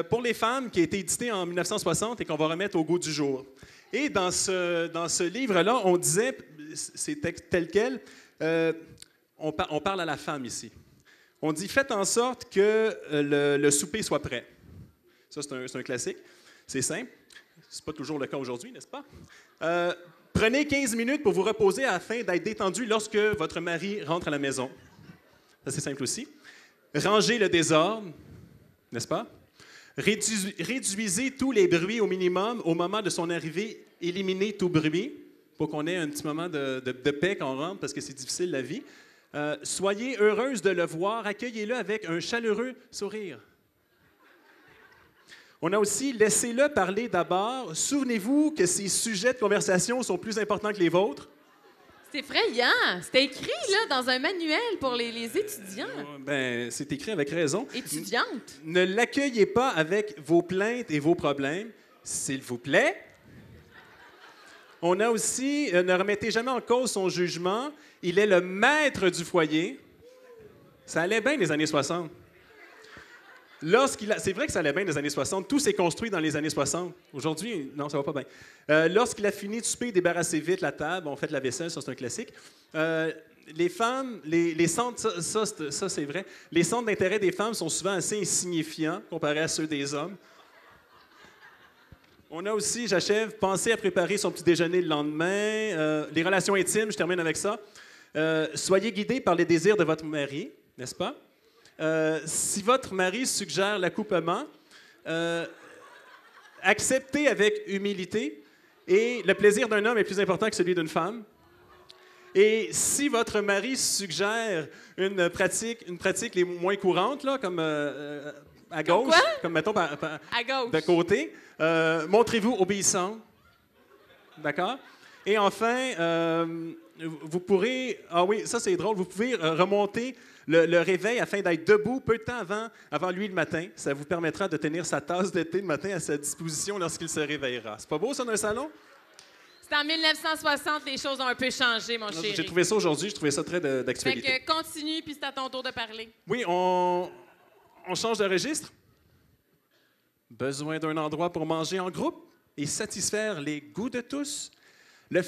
B: pour les femmes qui a été édité en 1960 et qu'on va remettre au goût du jour. Et dans ce livre-là, on disait, c'est tel quel, on parle à la femme ici. On dit « Faites en sorte que le souper soit prêt ». Ça, c'est un classique. C'est simple. C'est pas toujours le cas aujourd'hui, n'est-ce pas? Prenez 15 minutes pour vous reposer afin d'être détendu lorsque votre mari rentre à la maison. Ça, c'est simple aussi. Rangez le désordre, n'est-ce pas? Réduisez tous les bruits au minimum au moment de son arrivée. Éliminez tout bruit pour qu'on ait un petit moment de paix quand on rentre parce que c'est difficile la vie. Soyez heureuse de le voir. Accueillez-le avec un chaleureux sourire. On a aussi « Laissez-le parler d'abord. Souvenez-vous que ces sujets de conversation sont plus importants que les vôtres. »
C: C'est effrayant. C'était écrit là, dans un manuel pour les étudiants.
B: Ben, c'est écrit avec raison.
C: Étudiantes.
B: Ne l'accueillez pas avec vos plaintes et vos problèmes, s'il vous plaît. On a aussi « Ne remettez jamais en cause son jugement. Il est le maître du foyer. » Ça allait bien les années 60. C'est vrai que ça allait bien dans les années 60. Tout s'est construit dans les années 60. Aujourd'hui, non, ça va pas bien. Lorsqu'il a fini de souper, débarrassez vite la table. On fait la vaisselle, ça, c'est un classique. Les femmes, les centres, ça, c'est vrai. Les centres d'intérêt des femmes sont souvent assez insignifiants comparés à ceux des hommes. On a aussi, j'achève, pensez à préparer son petit déjeuner le lendemain. Les relations intimes, je termine avec ça. Soyez guidés par les désirs de votre mari, n'est-ce pas? Si votre mari suggère l'accouplement, acceptez avec humilité et le plaisir d'un homme est plus important que celui d'une femme. Et si votre mari suggère une pratique les moins courantes, là, comme à gauche, comme mettons à gauche. De côté, montrez-vous obéissant. D'accord? Et enfin, vous pourrez... Ah oui, ça c'est drôle, vous pouvez remonter le réveil afin d'être debout peu de temps avant lui le matin. Ça vous permettra de tenir sa tasse de thé le matin à sa disposition lorsqu'il se réveillera. C'est pas beau, ça, dans un salon?
C: C'est en 1960, les choses ont un peu changé, mon chéri.
B: J'ai trouvé ça aujourd'hui, je trouvais ça très d'actualité.
C: Fait que continue, puis c'est à ton tour de parler.
B: Oui, on change de registre. Besoin d'un endroit pour manger en groupe et satisfaire les goûts de tous? Le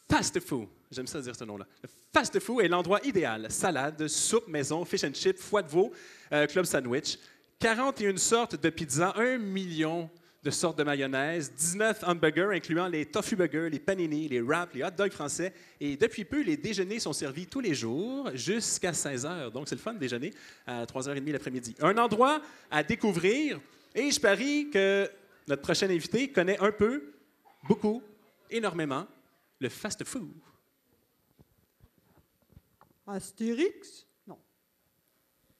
B: fast-food. J'aime ça dire ce nom-là. Le fast-food est l'endroit idéal. Salade, soupe maison, fish and chips, foie de veau, club sandwich, 41 sortes de pizzas, 1 million de sortes de mayonnaise, 19 hamburgers incluant les tofu burgers, les panini, les wraps, les hot dogs français. Et depuis peu, les déjeuners sont servis tous les jours jusqu'à 16 h. Donc, c'est le fun de déjeuner à 3h30 l'après-midi. Un endroit à découvrir. Et je parie que notre prochain invité connaît un peu, beaucoup, énormément, le fast-food.
L: Astérix? Non.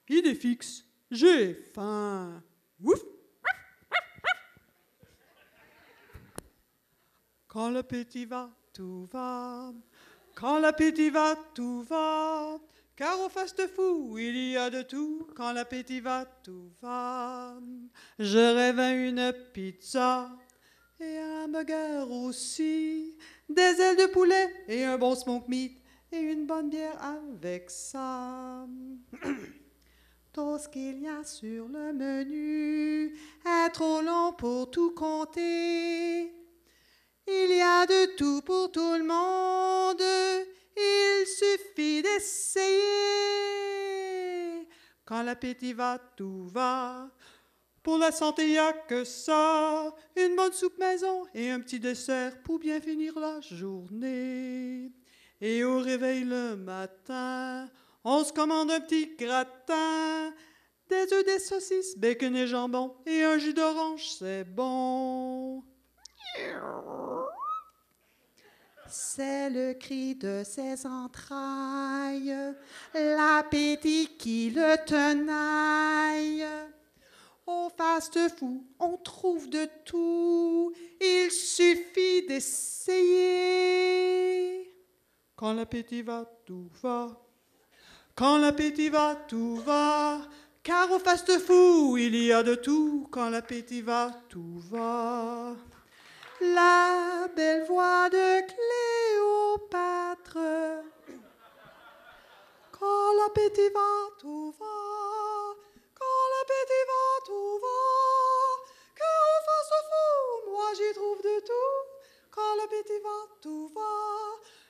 L: Idée fixe. J'ai faim. Ouf! Quand l'appétit va, tout va. Quand l'appétit va, tout va. Car au fast-food, il y a de tout. Quand l'appétit va, tout va. Je rêve à une pizza et un burger aussi. Des ailes de poulet et un bon smoke meat. Et une bonne bière avec ça. Tout ce qu'il y a sur le menu est trop long pour tout compter. Il y a de tout pour tout le monde. Il suffit d'essayer. Quand l'appétit va, tout va. Pour la santé, il n'y a que ça. Une bonne soupe maison et un petit dessert pour bien finir la journée. Et au réveil le matin, On se commande un petit gratin, des œufs, des saucisses, bacon et jambon, et un jus d'orange, c'est bon. C'est le cri de ses entrailles, l'appétit qui le tenaille. Au fast-food, on trouve de tout, il suffit d'essayer. Quand l'appétit va, tout va. Quand l'appétit va, tout va. Car au fast-food, il y a de tout. Quand l'appétit va, tout va. La belle voix de Cléopâtre. Quand l'appétit va, tout va. Quand l'appétit va, tout va. Car au fast-food, moi j'y trouve de tout. Quand l'appétit va, tout va.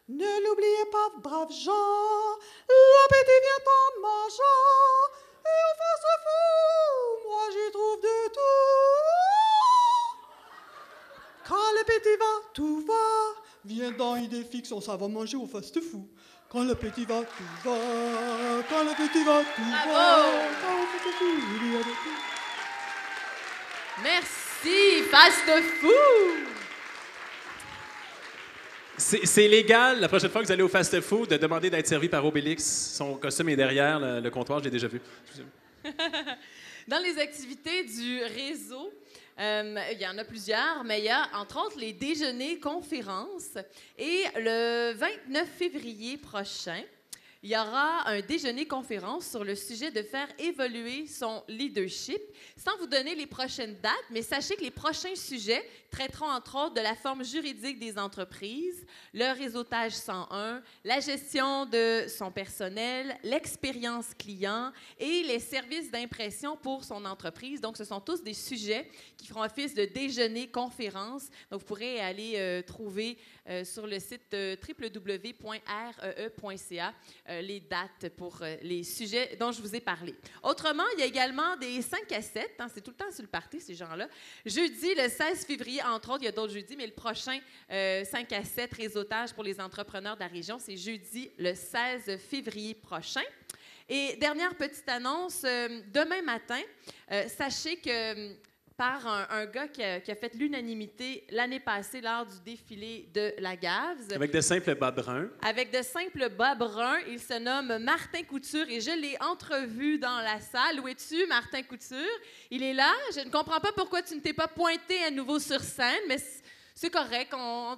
L: Ne l'oubliez pas, braves gens, l'appétit vient en mangeant. Et au fast-food, moi j'y trouve de tout. Quand l'appétit va, tout va. Viens dans Idée Fixe, on s'en va manger au fast-food. Quand l'appétit va, tout va. Quand l'appétit va, tout va. Quand au fast-food, il y a de tout.
C: Merci, fast-food!
B: C'est légal, la prochaine fois que vous allez au fast-food, de demander d'être servi par Obélix. Son costume est derrière le comptoir, je l'ai déjà vu.
C: Dans les activités du réseau, il y en a plusieurs, mais il y a entre autres les déjeuners-conférences. Et le 29 février prochain, il y aura un déjeuner-conférence sur le sujet de faire évoluer son leadership. Sans vous donner les prochaines dates, mais sachez que les prochains sujets traiteront entre autres de la forme juridique des entreprises, le réseautage 101, la gestion de son personnel, l'expérience client et les services d'impression pour son entreprise. Donc, ce sont tous des sujets qui feront office de déjeuner-conférence. Donc, vous pourrez aller trouver sur le site www.ree.ca les dates pour les sujets dont je vous ai parlé. Autrement, il y a également des 5 à 7, hein, c'est tout le temps sur le party, ces gens-là. Jeudi, le 16 février, entre autres, il y a d'autres jeudis, mais le prochain 5 à 7 réseautage pour les entrepreneurs de la région, c'est jeudi, le 16 février prochain. Et dernière petite annonce, demain matin, sachez que par un gars qui a fait l'unanimité l'année passée lors du défilé de la GAVS.
B: Avec de simples bas bruns.
C: Avec de simples bas bruns. Il se nomme Martin Couture et je l'ai entrevu dans la salle. Où es-tu, Martin Couture? Il est là. Je ne comprends pas pourquoi tu ne t'es pas pointé à nouveau sur scène, mais c'est correct. On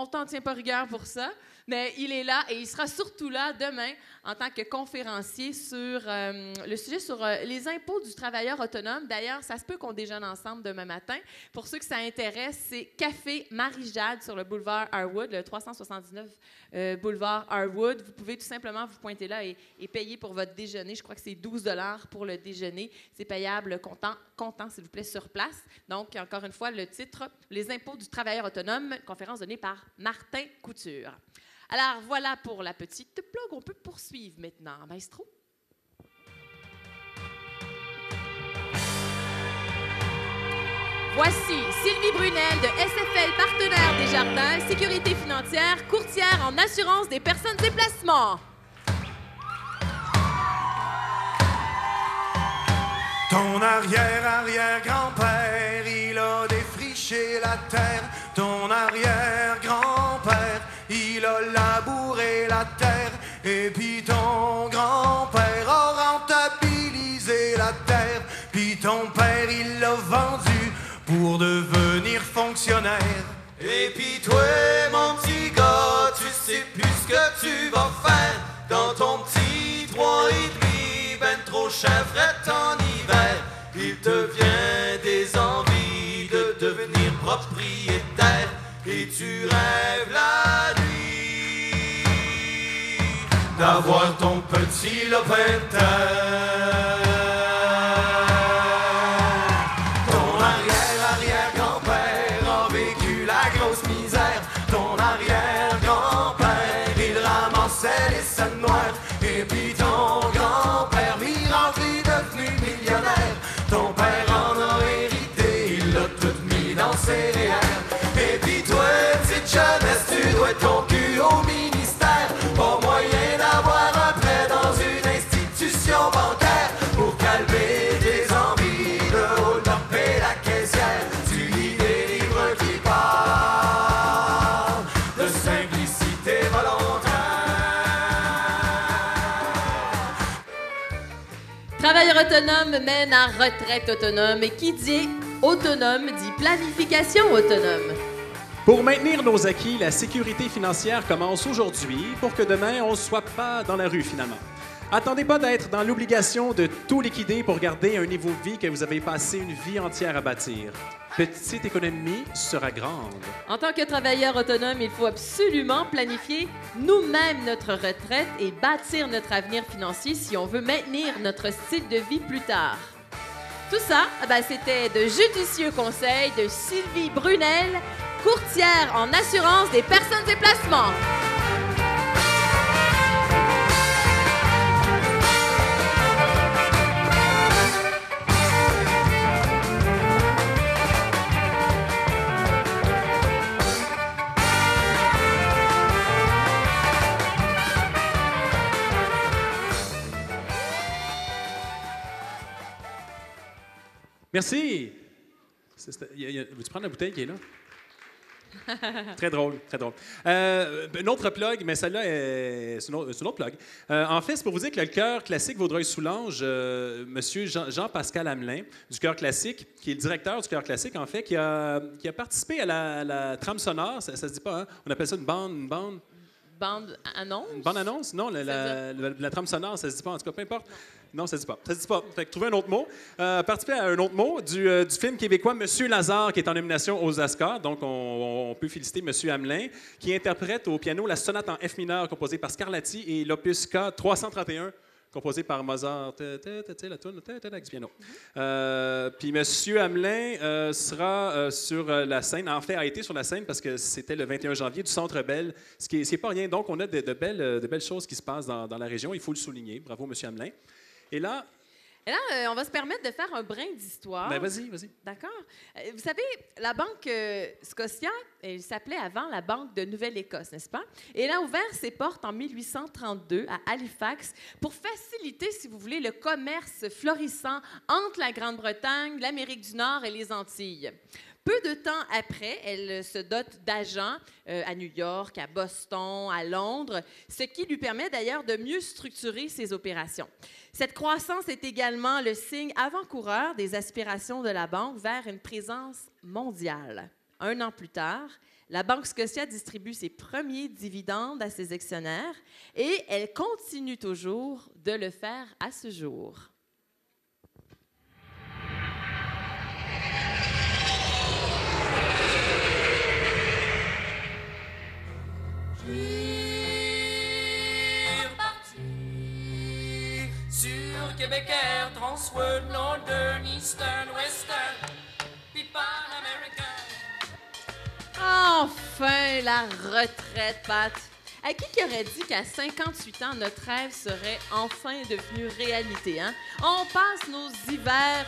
C: t'en tient pas rigueur pour ça. Mais il est là et il sera surtout là demain en tant que conférencier sur le sujet sur les impôts du travailleur autonome. D'ailleurs, ça se peut qu'on déjeune ensemble demain matin. Pour ceux que ça intéresse, c'est Café Marie-Jade sur le boulevard Harwood, le 379 boulevard Harwood. Vous pouvez tout simplement vous pointer là et payer pour votre déjeuner. Je crois que c'est 12 $ pour le déjeuner. C'est payable comptant, s'il vous plaît, sur place. Donc, encore une fois, le titre, Les impôts du travailleur autonome, conférence donnée par Martin Couture. Alors, voilà pour la petite plug. On peut poursuivre maintenant. Maestro? Voici Sylvie Brunel de SFL Partenaire Desjardins, sécurité financière, courtière en assurance des personnes et placements.
G: Ton arrière-arrière-grand-père, il a défriché la terre. Ton arrière-grand-père, il a labouré la terre. Et puis ton grand-père a rentabilisé la terre. Puis ton père, il l'a vendu pour devenir fonctionnaire. Et puis toi, mon petit gars, tu sais plus ce que tu vas faire dans ton petit 3,5, ben trop chevrette en hiver. Il te vient des envies de devenir propriétaire et tu rêves la nuit d'avoir ton petit lopin de terre. Ton arrière-arrière-grand-père a vécu la grosse misère. Ton arrière-grand-père, il ramassait les scènes noires. Et puis ton grand-père, miracle, est devenu millionnaire. Ton père en a hérité, il l'a tout mis dans ses REER. Et puis toi, petite jeunesse, tu dois ton cul au ministère. Pas moyen d'avoir un prêt dans
C: Travailleur autonome mène à retraite autonome. Et qui dit autonome dit planification autonome.
B: Pour maintenir nos acquis, la sécurité financière commence aujourd'hui pour que demain, on ne soit pas dans la rue, finalement. Attendez pas d'être dans l'obligation de tout liquider pour garder un niveau de vie que vous avez passé une vie entière à bâtir. Petite économie sera grande.
C: En tant que travailleur autonome, il faut absolument planifier nous-mêmes notre retraite et bâtir notre avenir financier si on veut maintenir notre style de vie plus tard. Tout ça, c'était de judicieux conseils de Sylvie Brunel, courtière en assurance des personnes et placements.
B: Merci. Veux-tu prendre la bouteille qui est là? Très drôle, très drôle. Une autre plug, mais celle-là, c'est une autre plug. En fait, c'est pour vous dire que le chœur classique Vaudreuil-Soulanges, Monsieur Jean-Pascal Hamelin, du chœur classique, qui est le directeur du chœur classique, en fait, qui a participé à la trame sonore, ça se dit pas, hein? On appelle ça une bande...
C: Bande annonce?
B: Une bande annonce? Non, la trame sonore, ça se dit pas, en tout cas, peu importe. Non, ça se dit pas. Ça se dit pas. Fait que trouver un autre mot. Participer à un autre mot du film québécois Monsieur Lazare, qui est en nomination aux Oscars. Donc, on peut féliciter Monsieur Hamelin, qui interprète au piano la sonate en F mineur composée par Scarlatti et l'opus K 331 composé par Mozart. La toune avec du piano. Puis Monsieur Hamelin sera sur la scène. En fait, a été sur la scène parce que c'était le 21 janvier du Centre Bell, ce qui est pas rien. Donc, on a de belles choses qui se passent dans la région. Il faut le souligner. Bravo, Monsieur Hamelin. Et là,
C: on va se permettre de faire un brin d'histoire.
B: Ben vas-y, vas-y.
C: D'accord. Vous savez, la Banque Scotia, elle s'appelait avant la Banque de Nouvelle-Écosse, n'est-ce pas? Et elle a ouvert ses portes en 1832 à Halifax pour faciliter, si vous voulez, le commerce florissant entre la Grande-Bretagne, l'Amérique du Nord et les Antilles. Peu de temps après, elle se dote d'agents à New York, à Boston, à Londres, ce qui lui permet d'ailleurs de mieux structurer ses opérations. Cette croissance est également le signe avant-coureur des aspirations de la banque vers une présence mondiale. Un an plus tard, la Banque Scotia distribue ses premiers dividendes à ses actionnaires et elle continue toujours de le faire à ce jour.
E: Sur Québec Air, Transworld, Northern, Eastern, Western, puis Pan American.
C: Enfin, la retraite, Pat. À qui aurait dit qu'à 58 ans, notre rêve serait enfin devenu réalité, hein? On passe nos hivers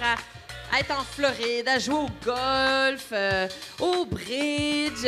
C: à être en Floride, à jouer au golf, au bridge,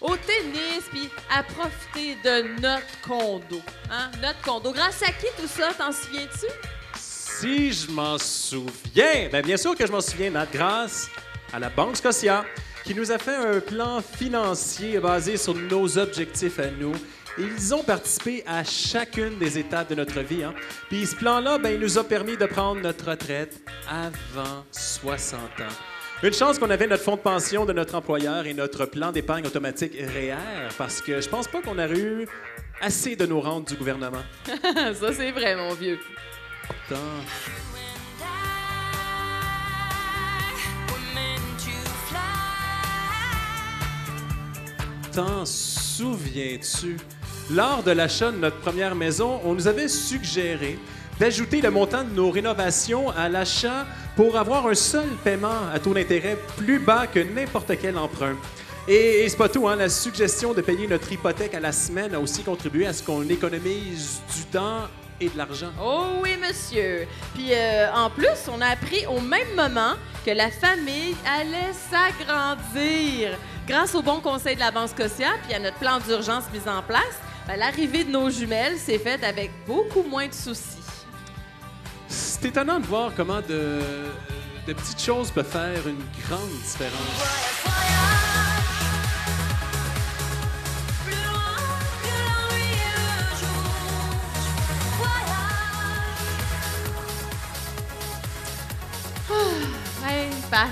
C: au tennis, puis à profiter de notre condo. Hein? Notre condo. Grâce à qui tout ça, t'en souviens-tu?
B: Si je m'en souviens, bien sûr que je m'en souviens, Nat, grâce à la Banque Scotia, qui nous a fait un plan financier basé sur nos objectifs à nous. Ils ont participé à chacune des étapes de notre vie. Hein? Puis ce plan-là, il nous a permis de prendre notre retraite avant 60 ans. Une chance qu'on avait notre fonds de pension de notre employeur et notre plan d'épargne automatique REER, parce que je pense pas qu'on aurait eu assez de nos rentes du gouvernement.
C: Ça, c'est vrai, mon vieux.
B: T'en souviens-tu? Lors de l'achat de notre première maison, on nous avait suggéré d'ajouter le montant de nos rénovations à l'achat pour avoir un seul paiement à taux d'intérêt plus bas que n'importe quel emprunt. Et c'est pas tout, hein? La suggestion de payer notre hypothèque à la semaine a aussi contribué à ce qu'on économise du temps et de l'argent.
C: Oh oui, monsieur. Puis en plus, on a appris au même moment que la famille allait s'agrandir. Grâce au bon conseil de la Banque Scotia puis à notre plan d'urgence mis en place, l'arrivée de nos jumelles s'est faite avec beaucoup moins de soucis.
B: C'est étonnant de voir comment de petites choses peuvent faire une grande différence.
C: Pat.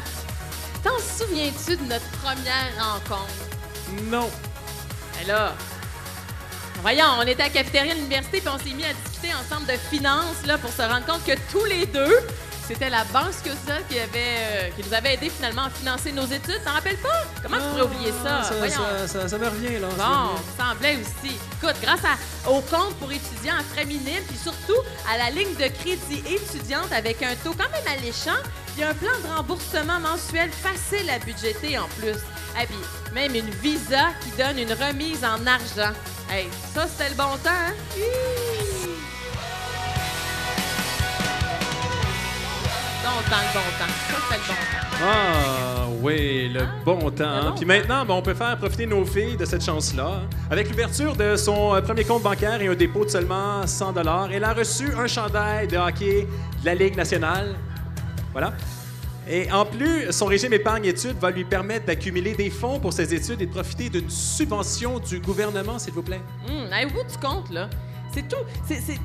C: T'en souviens-tu de notre première rencontre?
B: Non.
C: Ben là, voyons, on était à la cafétéria de l'université puis on s'est mis à discuter ensemble de finances là, pour se rendre compte que tous les deux, c'était la Banque Scotia qui nous avait aidés finalement à financer nos études. T'en rappelles pas? Comment tu pourrais oublier ça?
B: Ça me revient, là.
C: Bon, ça semblait aussi. Écoute, grâce au compte pour étudiants à frais minimes, puis surtout à la ligne de crédit étudiante avec un taux quand même alléchant, puis un plan de remboursement mensuel facile à budgéter en plus. Et puis même une visa qui donne une remise en argent. Hey, ça, c'était le bon temps, hein? Le bon temps. Ça, c'était le bon temps.
B: Ah, oui, le bon temps. Puis maintenant, on peut faire profiter nos filles de cette chance-là. Avec l'ouverture de son premier compte bancaire et un dépôt de seulement 100 $, elle a reçu un chandail de hockey de la Ligue nationale. Voilà. Et en plus, son régime épargne-études va lui permettre d'accumuler des fonds pour ses études et de profiter d'une subvention du gouvernement, s'il vous plaît.
C: Au bout du compte, là, c'est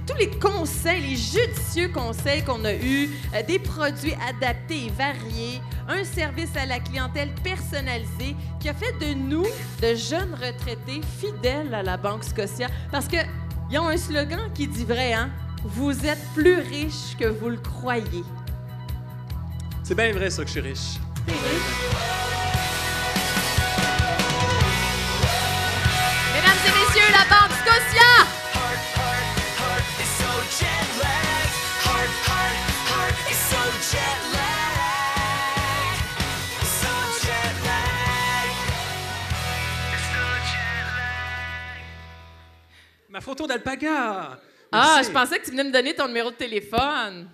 C: tous les conseils, les judicieux conseils qu'on a eus, des produits adaptés et variés, un service à la clientèle personnalisé qui a fait de nous de jeunes retraités fidèles à la Banque Scotia. Parce qu'ils ont un slogan qui dit vrai, hein? Vous êtes plus riche que vous le croyez.
B: C'est bien vrai, ça, que je suis riche.
C: Mesdames et messieurs, la Banque Scotia!
B: Ma photo d'alpaga!
C: Ah,
B: Merci.
C: je pensais que tu venais me donner ton numéro de téléphone.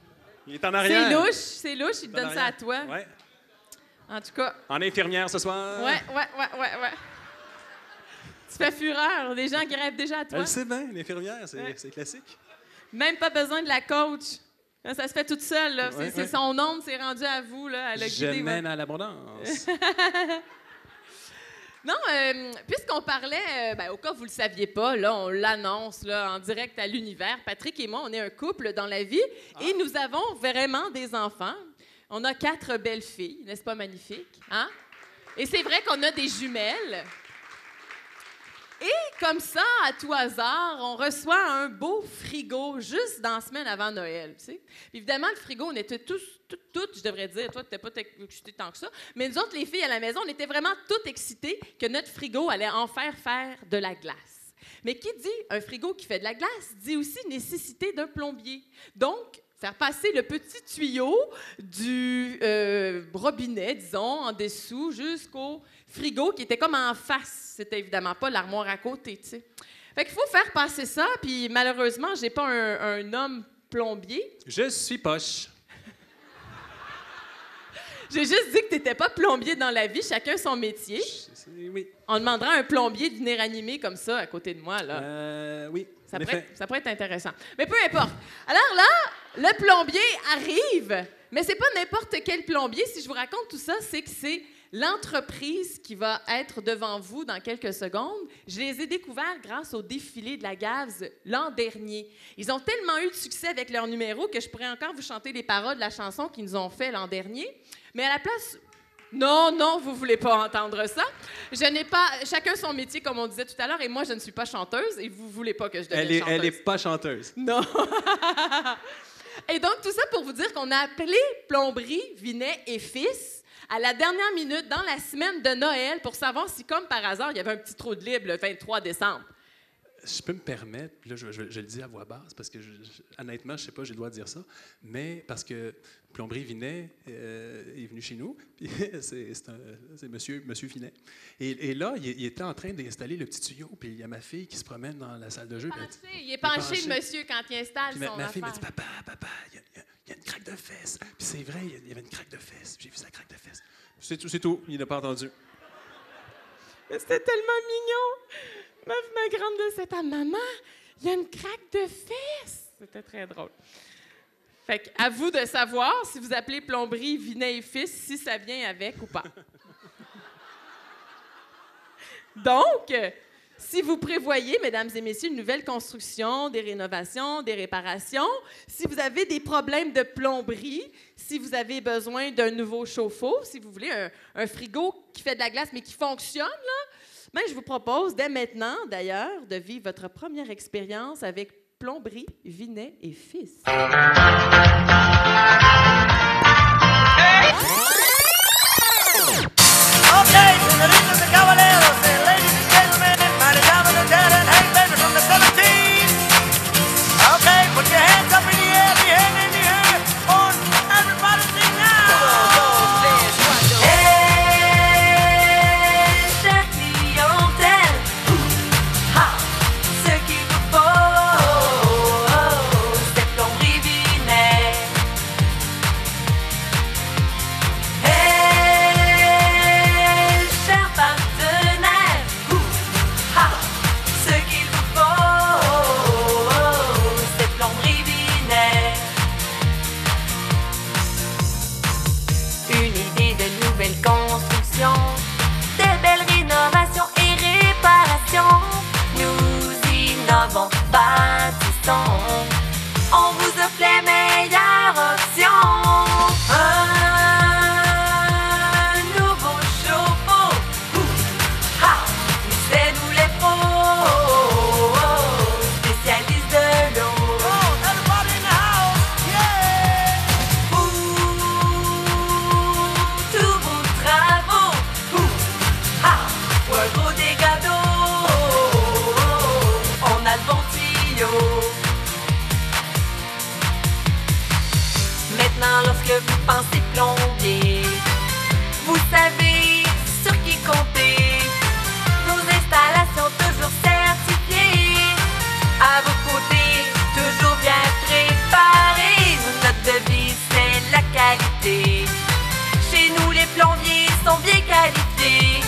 B: Il est en arrière.
C: C'est louche, il te donne ça à toi.
B: Ouais.
C: En tout cas.
B: En infirmière ce soir.
C: Ouais. Tu fais fureur, les gens qui rêvent déjà à toi.
B: Elle sait bien, l'infirmière, c'est classique.
C: Même pas besoin de la coach. Ça se fait toute seule, là. C'est son ombre, c'est rendu à vous, là. Elle a
B: Je
C: guidé,
B: mène à l'abondance.
C: Non, puisqu'on parlait, au cas où vous ne le saviez pas, là, on l'annonce là, en direct à l'univers. Patrick et moi, on est un couple dans la vie et nous avons vraiment des enfants. On a 4 belles filles, n'est-ce pas magnifique? Hein? Et c'est vrai qu'on a des jumelles. Et comme ça, à tout hasard, on reçoit un beau frigo juste dans la semaine avant Noël, tu sais. Puis évidemment, le frigo, on était toutes, je devrais dire, toi, tu n'étais pas excitée tant que ça, mais nous autres, les filles à la maison, on était vraiment toutes excitées que notre frigo allait en faire de la glace. Mais qui dit un frigo qui fait de la glace, dit aussi nécessité d'un plombier. Donc, faire passer le petit tuyau du robinet, disons, en dessous, jusqu'au frigo qui était comme en face. C'était évidemment pas l'armoire à côté, tu sais. Fait qu'il faut faire passer ça, puis malheureusement, j'ai pas un homme plombier.
B: Je suis poche.
C: J'ai juste dit que t'étais pas plombier dans la vie, chacun son métier.
B: Oui.
C: On demandera à un plombier de venir animer comme ça à côté de moi, là.
B: Oui.
C: Ça pourrait être intéressant. Mais peu importe. Alors là, le plombier arrive, mais c'est pas n'importe quel plombier. Si je vous raconte tout ça, c'est que c'est l'entreprise qui va être devant vous dans quelques secondes. Je les ai découverts grâce au défilé de la Gavs l'an dernier. Ils ont tellement eu de succès avec leur numéro que je pourrais encore vous chanter les paroles de la chanson qu'ils nous ont fait l'an dernier. Mais à la place... Non, vous voulez pas entendre ça. Je n'ai pas... Chacun son métier, comme on disait tout à l'heure, et moi, je ne suis pas chanteuse, et vous voulez pas que je devienne chanteuse.
B: Elle est pas chanteuse.
C: Non. Et donc, tout ça pour vous dire qu'on a appelé Plomberie Vinet et Fils à la dernière minute dans la semaine de Noël pour savoir si, comme par hasard, il y avait un petit trou de libre le 23 décembre.
B: Je peux me permettre, là, je le dis à voix basse, parce que, honnêtement, je sais pas, j'ai le droit de dire ça, mais parce que Plomberie Vinet est venu chez nous, puis c'est monsieur Vinet. Et là, il était en train d'installer le petit tuyau, puis il y a ma fille qui se promène dans la salle de jeu.
C: Il est penché, le monsieur, quand il installe
B: puis
C: son
B: ma fille
C: affaire.
B: m'a dit, papa, il y a une craque de fesses. Puis c'est vrai, il y avait une craque de fesses. J'ai vu sa craque de fesses. C'est tout, il n'a pas entendu.
C: C'était tellement mignon. Ma grande de 7 ans, maman, il y a une craque de fesses. C'était très drôle. Fait qu'à vous de savoir si vous appelez Plomberie Vinet et Fils, si ça vient avec ou pas. Donc, Si vous prévoyez, mesdames et messieurs, une nouvelle construction, des rénovations, des réparations, si vous avez des problèmes de plomberie, si vous avez besoin d'un nouveau chauffe-eau, si vous voulez un frigo qui fait de la glace mais qui fonctionne, là, ben, je vous propose dès maintenant, d'ailleurs, de vivre votre première expérience avec Plomberie Vinet et Fils.
E: Okay, senoritas and caballeros, and ladies and gentlemen, mighty damas and gentlemen, hey baby from the 17. Okay, put your hands up in the air, the hand in the air, on everybody sing now.
M: Hey, chère clientèle, ha, ce qu'il vous faut, c'est Plomberie Vinet. Hey, chers partenaires, ha, ce qu'il vous faut, c'est Plomberie Vinet. Une idée de nouvelle construction, de belles rénovations et réparations. Nous innovons, bâtissons, on vous offre les meilleures options. Un nouveau chauffe-eau, ha, c'est nous les pros, spécialistes de l'eau. Pour tous vos travaux, ha, ou un gros dégât d'eau, on a le bon tuyau. Maintenant, lorsque vous pensez plombier, vous savez sur qui compter. Nos installations toujours certifiées, à vos côtés, toujours bien préparées. Notre devise, c'est la qualité. Chez nous, les plombiers sont bien qualifiés.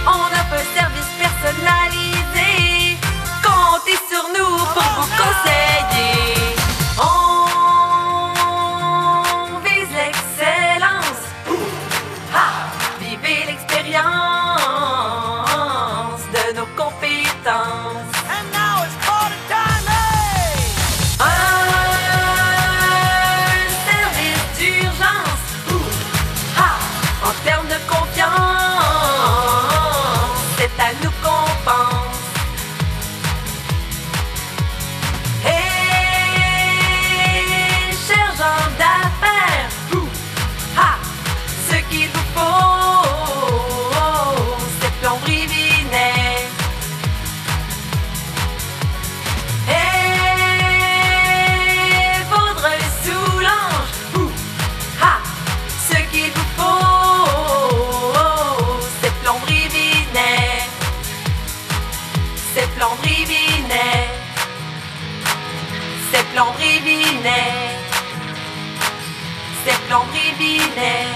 M: On offre un service personnalisé. Comptez sur nous pour vous conseiller. On vise l'excellence. Ha! Vivez l'expérience de nos compétences.
E: And now it's party time, hey!
M: Un service d'urgence. Ha! En termes de confiance, c'est à nous qu'on pense. Hey, chers gens d'affaires, ha! Ce qu'il vous faut, c'est Plomberie Vinet. Hey, Vaudreuil-Soulanges, ha! Ce qu'il vous faut, c'est Plomberie Vinet. C'est Plomberie Vinet. C'est Plomberie Vinet. C'est Plomberie Vinet.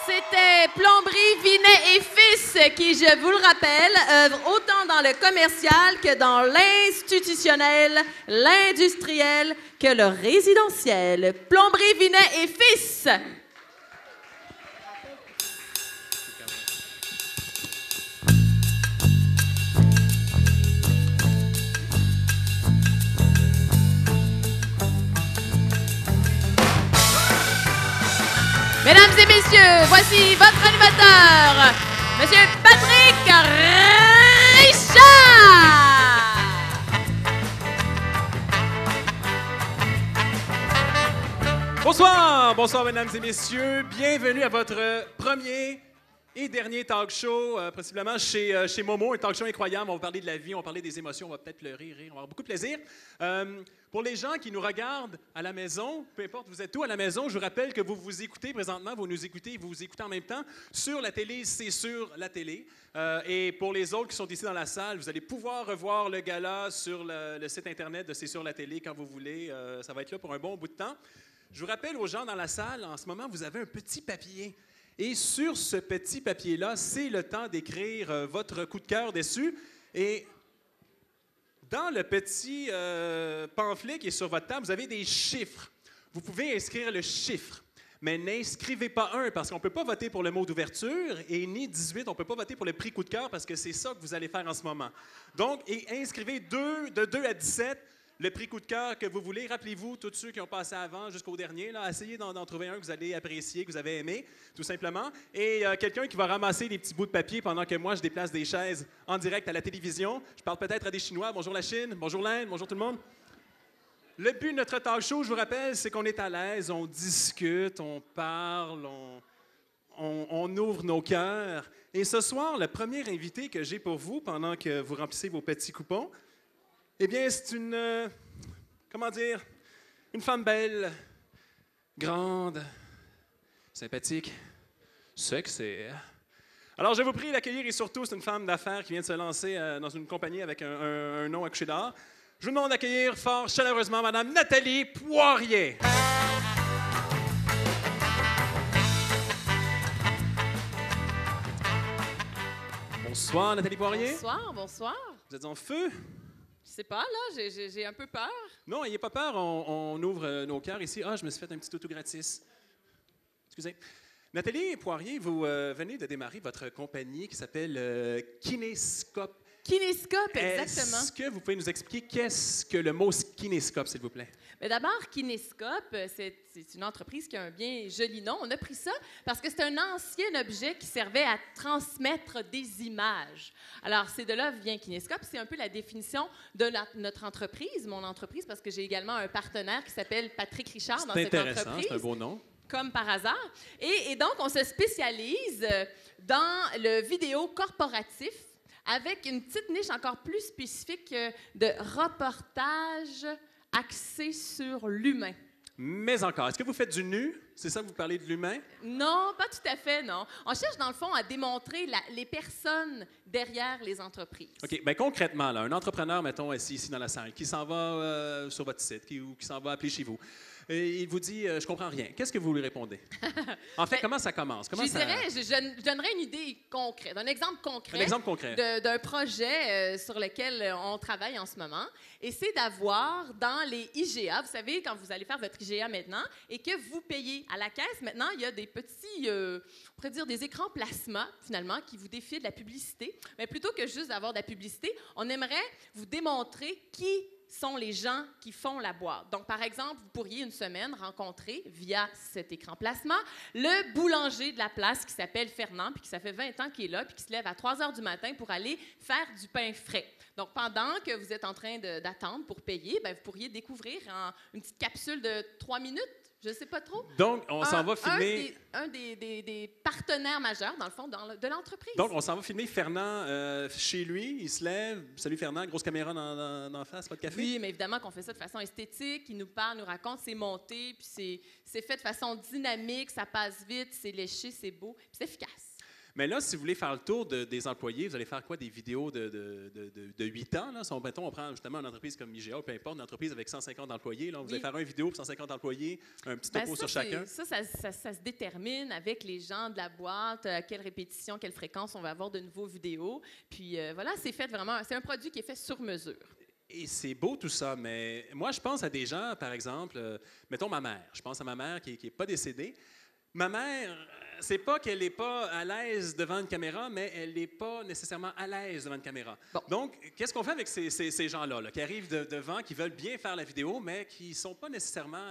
C: C'était Plomberie Vinet et Fils qui, je vous le rappelle, œuvre autant dans le commercial que dans l'institutionnel, l'industriel que le résidentiel. Plomberie Vinet et Fils. Mesdames et messieurs, voici votre animateur, Monsieur Patrick Richard.
B: Bonsoir, bonsoir mesdames et messieurs. Bienvenue à votre premier et dernier talk show, possiblement chez Momo, un talk show incroyable. On va parler de la vie, on va parler des émotions, on va peut-être pleurer, rire, on va avoir beaucoup de plaisir. Pour les gens qui nous regardent à la maison, peu importe vous êtes où à la maison, je vous rappelle que vous vous écoutez présentement, vous nous écoutez, vous vous écoutez en même temps. Sur la télé, c'est sur la télé. Et pour les autres qui sont ici dans la salle, vous allez pouvoir revoir le gala sur le site Internet de C'est sur la télé quand vous voulez. Ça va être là pour un bon bout de temps. Je vous rappelle aux gens dans la salle, en ce moment, vous avez un petit papier. Et sur ce petit papier-là, c'est le temps d'écrire votre coup de cœur dessus. Et dans le petit pamphlet qui est sur votre table, vous avez des chiffres. Vous pouvez inscrire le chiffre. mais n'inscrivez pas un parce qu'on ne peut pas voter pour le mot d'ouverture et ni 18, on ne peut pas voter pour le prix coup de cœur parce que c'est ça que vous allez faire en ce moment. Donc, inscrivez de 2 à 17 le prix coup de cœur que vous voulez. Rappelez-vous, tous ceux qui ont passé avant jusqu'au dernier, là, essayez d'en trouver un que vous allez apprécier, que vous avez aimé, tout simplement. Et quelqu'un qui va ramasser des petits bouts de papier pendant que moi, je déplace des chaises en direct à la télévision. Je parle peut-être à des Chinois. Bonjour la Chine, bonjour l'Inde, bonjour tout le monde. Le but de notre talk show, je vous rappelle, c'est qu'on est à l'aise, on discute, on parle, on ouvre nos cœurs. Et ce soir, le premier invité que j'ai pour vous, pendant que vous remplissez vos petits coupons, eh bien, c'est une femme belle, grande, sympathique, sexy. Alors, je vous prie d'accueillir, et surtout, c'est une femme d'affaires qui vient de se lancer dans une compagnie avec un nom à coucher d'or. Je vous demande d'accueillir fort chaleureusement Mme Nathalie Poirier. Bonsoir, Nathalie Poirier.
C: Bonsoir, bonsoir.
B: Vous êtes en feu?
C: Je sais pas, là, j'ai un peu peur.
B: Non, n'ayez pas peur, on ouvre nos cœurs ici. Ah, je me suis fait un petit auto gratis. Excusez. Nathalie Poirier, vous venez de démarrer votre compagnie qui s'appelle Kinescope.
C: Kinescope, exactement.
B: Est-ce que vous pouvez nous expliquer qu'est-ce que le mot Kinescope, s'il vous plaît?
C: D'abord, Kinescope, c'est une entreprise qui a un bien joli nom. On a pris ça parce que c'est un ancien objet qui servait à transmettre des images. Alors, c'est de là vient Kinescope. C'est un peu la définition de notre entreprise, mon entreprise, parce que j'ai également un partenaire qui s'appelle Patrick Richard dans cette entreprise.
B: C'est intéressant, c'est un beau nom.
C: Comme par hasard. Et donc, on se spécialise dans le vidéo corporatif avec une petite niche encore plus spécifique de reportage axé sur l'humain.
B: Mais encore, est-ce que vous faites du nu? C'est ça que vous parlez de l'humain?
C: Non, pas tout à fait, non. On cherche, dans le fond, à démontrer les personnes derrière les entreprises.
B: OK. Bien, concrètement, là, un entrepreneur, mettons, assis ici dans la salle, qui s'en va sur votre site, ou qui s'en va appeler chez vous, et il vous dit je comprends rien. Qu'est-ce que vous lui répondez? En fait, comment ça commence?
C: Je donnerais une idée concrète, un exemple concret, d'un projet sur lequel on travaille en ce moment. Et c'est d'avoir dans les IGA, vous savez, quand vous allez faire votre IGA maintenant et que vous payez à la caisse, maintenant, il y a des petits, on pourrait dire des écrans plasma, finalement, qui vous défient de la publicité. Mais plutôt que juste d'avoir de la publicité, on aimerait vous démontrer qui sont les gens qui font la boîte. Donc, par exemple, vous pourriez une semaine rencontrer, via cet écran plasma, le boulanger de la place qui s'appelle Fernand, puis qui ça fait 20 ans qu'il est là, puis qui se lève à 3 heures du matin pour aller faire du pain frais. Donc, pendant que vous êtes en train d'attendre pour payer, bien, vous pourriez découvrir en une petite capsule de 3 minutes, je ne sais pas trop.
B: Donc, on s'en va filmer...
C: Un des partenaires majeurs, dans le fond, de l'entreprise.
B: Donc, on s'en va filmer Fernand chez lui. Il se lève. Salut Fernand, grosse caméra dans face, pas de café?
C: Oui, mais évidemment qu'on fait ça de façon esthétique. Il nous parle, nous raconte, c'est monté, puis c'est fait de façon dynamique, ça passe vite, c'est léché, c'est beau, puis c'est efficace.
B: Mais là, si vous voulez faire le tour des employés, vous allez faire quoi? Des vidéos de 8 ans? Là? Mettons, on prend justement une entreprise comme IGA, ou peu importe, une entreprise avec 150 employés. Là, vous allez faire une vidéo pour 150 employés, un petit topo sur chacun.
C: Ça se détermine avec les gens de la boîte, à quelle répétition, quelle fréquence on va avoir de nouveaux vidéos. Puis voilà, c'est fait vraiment, c'est un produit qui est fait sur mesure.
B: Et c'est beau tout ça, mais moi, je pense à des gens, par exemple, mettons ma mère. Je pense à ma mère qui n'est pas décédée. Ma mère, c'est pas qu'elle n'est pas à l'aise devant une caméra, mais elle n'est pas nécessairement à l'aise devant une caméra. Bon. Donc, qu'est-ce qu'on fait avec ces gens-là là, qui arrivent devant, qui veulent bien faire la vidéo, mais qui ne sont pas nécessairement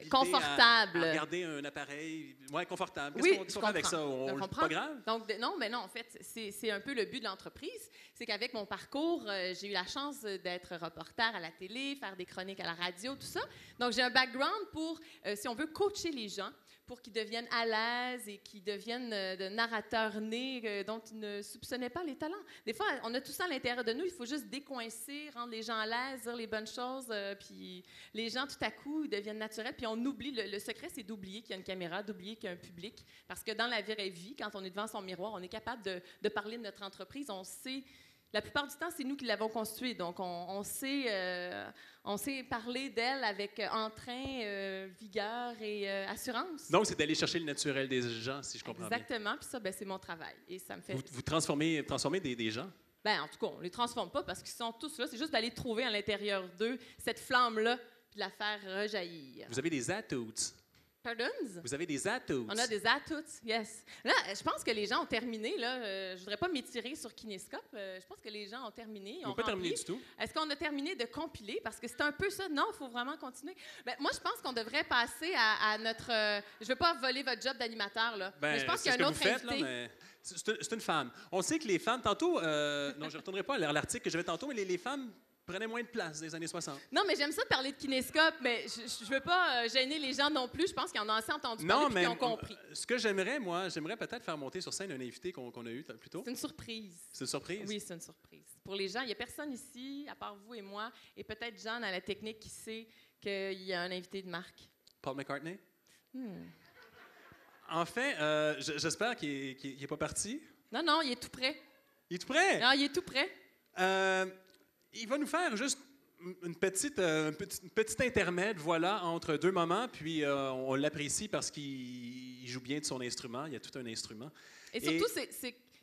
C: confortables
B: à regarder un appareil? Oui, confortable.
C: Oui,
B: qu'est-ce qu'on fait avec ça? C'est pas grave?
C: Donc, non, en fait, c'est un peu le but de l'entreprise. C'est qu'avec mon parcours, j'ai eu la chance d'être reporter à la télé, faire des chroniques à la radio, tout ça. Donc, j'ai un background pour, si on veut, coacher les gens pour qu'ils deviennent à l'aise et qu'ils deviennent de narrateurs nés dont ils ne soupçonnaient pas les talents. Des fois, on a tout ça à l'intérieur de nous. Il faut juste décoincer, rendre les gens à l'aise, dire les bonnes choses, puis les gens, tout à coup, ils deviennent naturels. Puis on oublie, le secret, c'est d'oublier qu'il y a une caméra, d'oublier qu'il y a un public. Parce que dans la vraie vie, quand on est devant son miroir, on est capable de parler de notre entreprise. On sait... La plupart du temps, c'est nous qui l'avons constituée. Donc, on sait parler d'elle avec entrain, vigueur et assurance.
B: Donc, c'est d'aller chercher le naturel des gens, si je comprends bien.
C: Exactement. Puis ça, c'est mon travail. Et ça me fait...
B: Vous transformez des gens?
C: Bien, en tout cas, on ne les transforme pas parce qu'ils sont tous là. C'est juste d'aller trouver à l'intérieur d'eux cette flamme-là puis de la faire rejaillir.
B: Vous avez des atouts?
C: Pardons?
B: Vous avez des atouts.
C: On a des atouts, yes. Là, je pense que les gens ont terminé. Là. Je voudrais pas m'étirer sur Kinescope. Je pense que les gens ont terminé.
B: On n'a pas terminé du tout.
C: Est-ce qu'on a terminé de compiler? Parce que c'est un peu ça. Non, il faut vraiment continuer. Ben, moi, je pense qu'on devrait passer à notre... je veux pas voler votre job d'animateur, là.
B: Ben,
C: mais je pense qu'il y a
B: c'est
C: un
B: ce que
C: autre
B: vous faites,
C: invité.
B: là, mais c'est une femme. On sait que les femmes, tantôt... non, je ne retournerai pas à l'article que j'avais tantôt, mais les femmes prenaient moins de place des années 60.
C: Non, mais j'aime ça parler de Kinescope, mais je veux pas gêner les gens non plus. Je pense qu'ils en ont assez entendu parler et qu'ils ont compris.
B: Ce que j'aimerais, moi, j'aimerais peut-être faire monter sur scène un invité qu'on a eu plus tôt.
C: C'est une surprise.
B: C'est une surprise?
C: Oui, c'est une surprise. Pour les gens, il n'y a personne ici, à part vous et moi, et peut-être John à la technique qui sait qu'il y a un invité de marque.
B: Paul McCartney? En fait, j'espère qu'il n'est pas parti.
C: Non, il est tout prêt.
B: Il est tout prêt?
C: Non, il est tout prêt.
B: Il va nous faire juste une petite intermède, voilà, entre deux moments, puis on l'apprécie parce qu'il joue bien de son instrument. Il y a tout un instrument.
C: Et surtout,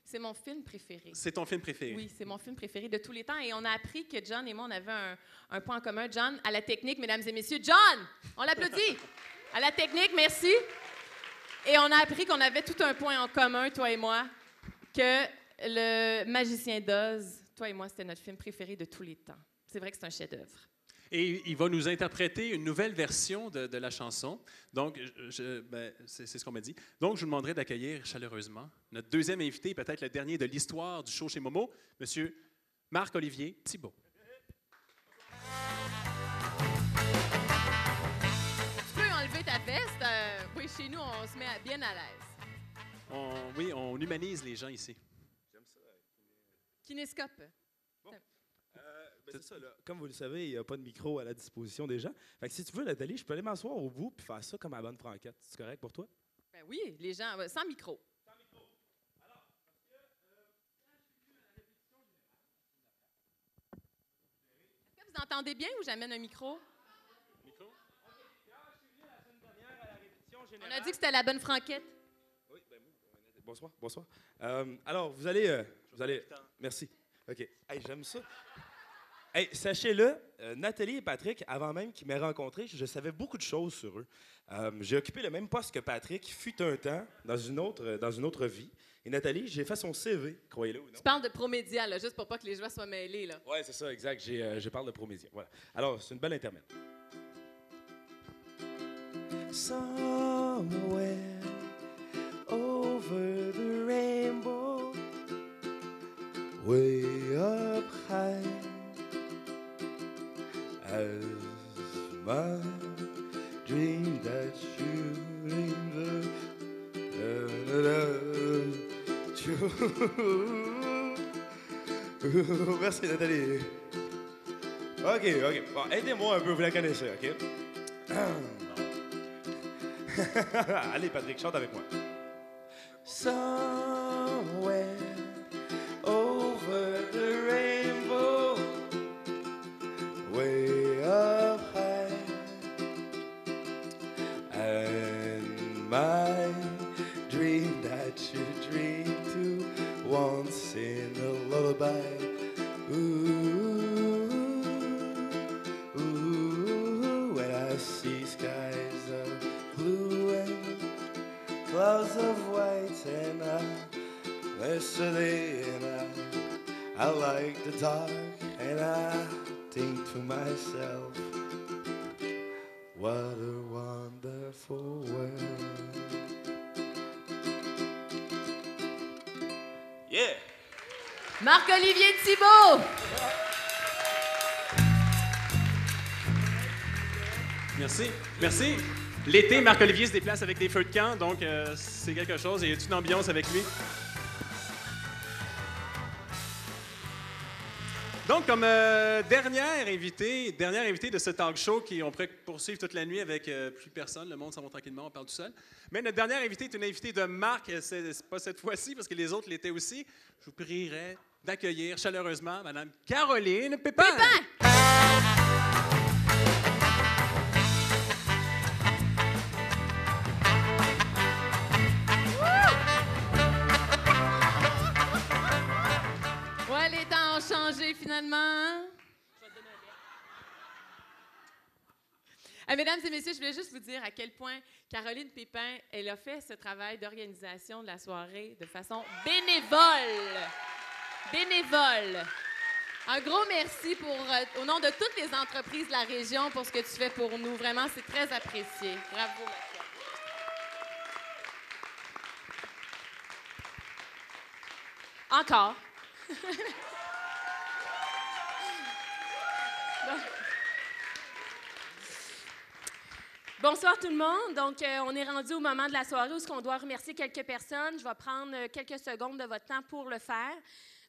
C: c'est mon film préféré.
B: C'est ton film préféré?
C: Oui, c'est mon film préféré de tous les temps. Et on a appris que John et moi, on avait un point en commun. John, à la technique, mesdames et messieurs. John! On l'applaudit! À la technique, merci. Et on a appris qu'on avait tout un point en commun, toi et moi, que le Magicien d'Oz, toi et moi, c'était notre film préféré de tous les temps. C'est vrai que c'est un chef-d'œuvre.
B: Et il va nous interpréter une nouvelle version de la chanson. Donc, c'est ce qu'on m'a dit. Donc, je vous demanderai d'accueillir chaleureusement notre deuxième invité, peut-être le dernier de l'histoire du show chez Momo, M. Marc-Olivier Thibault.
C: Tu peux enlever ta veste. Oui, chez nous, on se met bien à l'aise.
B: On humanise les gens ici.
I: J'aime ça.
C: Kinescope.
I: Bon. C'est ça, là. Comme vous le savez, il n'y a pas de micro à la disposition des gens. Fait que si tu veux, Nathalie, je peux aller m'asseoir au bout puis faire ça comme à bonne franquette. C'est correct pour toi?
C: Ben oui, les gens, sans micro.
I: Sans micro. Alors, parce que quand je suis venu à la répétition générale...
C: Est-ce que vous entendez bien ou j'amène un micro?
B: Micro?
I: OK. Quand je suis venu la semaine dernière à la répétition générale...
C: On a dit que c'était la bonne franquette.
I: Oui, ben bonsoir, bonsoir. Alors, vous allez... Merci. OK. Hey, j'aime ça. Hey, sachez-le, Nathalie et Patrick, avant même qu'ils m'aient rencontré, je savais beaucoup de choses sur eux. J'ai occupé le même poste que Patrick, fut un temps, dans une autre vie. Et Nathalie, j'ai fait son CV, croyez-le ou non.
C: Tu parles de Promédia, là, juste pour pas que les joueurs soient mêlés, là.
I: Oui, c'est ça, exact. Je parle de Promédia. Voilà. Alors, c'est une belle intermède. Somewhere over the rainbow, way up high, as my dream that shooting the Merci Nathalie. OK. Bon, aidez-moi un peu, vous la connaissez, OK? Allez, Patrick, chante avec moi. Somewhere over the rainbow, way up high, and my dream that you dream to once in a lullaby. Ooh, ooh, when I see skies of blue and clouds of white, and yesterday, and I like the dark, and I think to myself, what a wonderful world. Yeah!
C: Marc-Olivier Thibault!
B: Merci. L'été, Marc-Olivier se déplace avec des feux de camp, donc c'est quelque chose. Il y a toute une ambiance avec lui. Donc, comme dernière invitée de ce talk show, on pourrait poursuivre toute la nuit avec plus personne, le monde s'en va tranquillement, on parle tout seul. Mais notre dernière invitée est une invitée de marque, c'est pas cette fois-ci, parce que les autres l'étaient aussi. Je vous prierai d'accueillir chaleureusement Mme Caroline Pépin.
C: Ouais, les temps ont changé finalement. Mesdames et messieurs, je voulais juste vous dire à quel point Caroline Pépin, elle a fait ce travail d'organisation de la soirée de façon bénévole. Bénévole. Un gros merci au nom de toutes les entreprises de la région pour ce que tu fais pour nous. Vraiment, c'est très apprécié. Bravo, Mathieu. Encore. Bonsoir tout le monde. Donc, on est rendu au moment de la soirée où on doit remercier quelques personnes. Je vais prendre quelques secondes de votre temps pour le faire.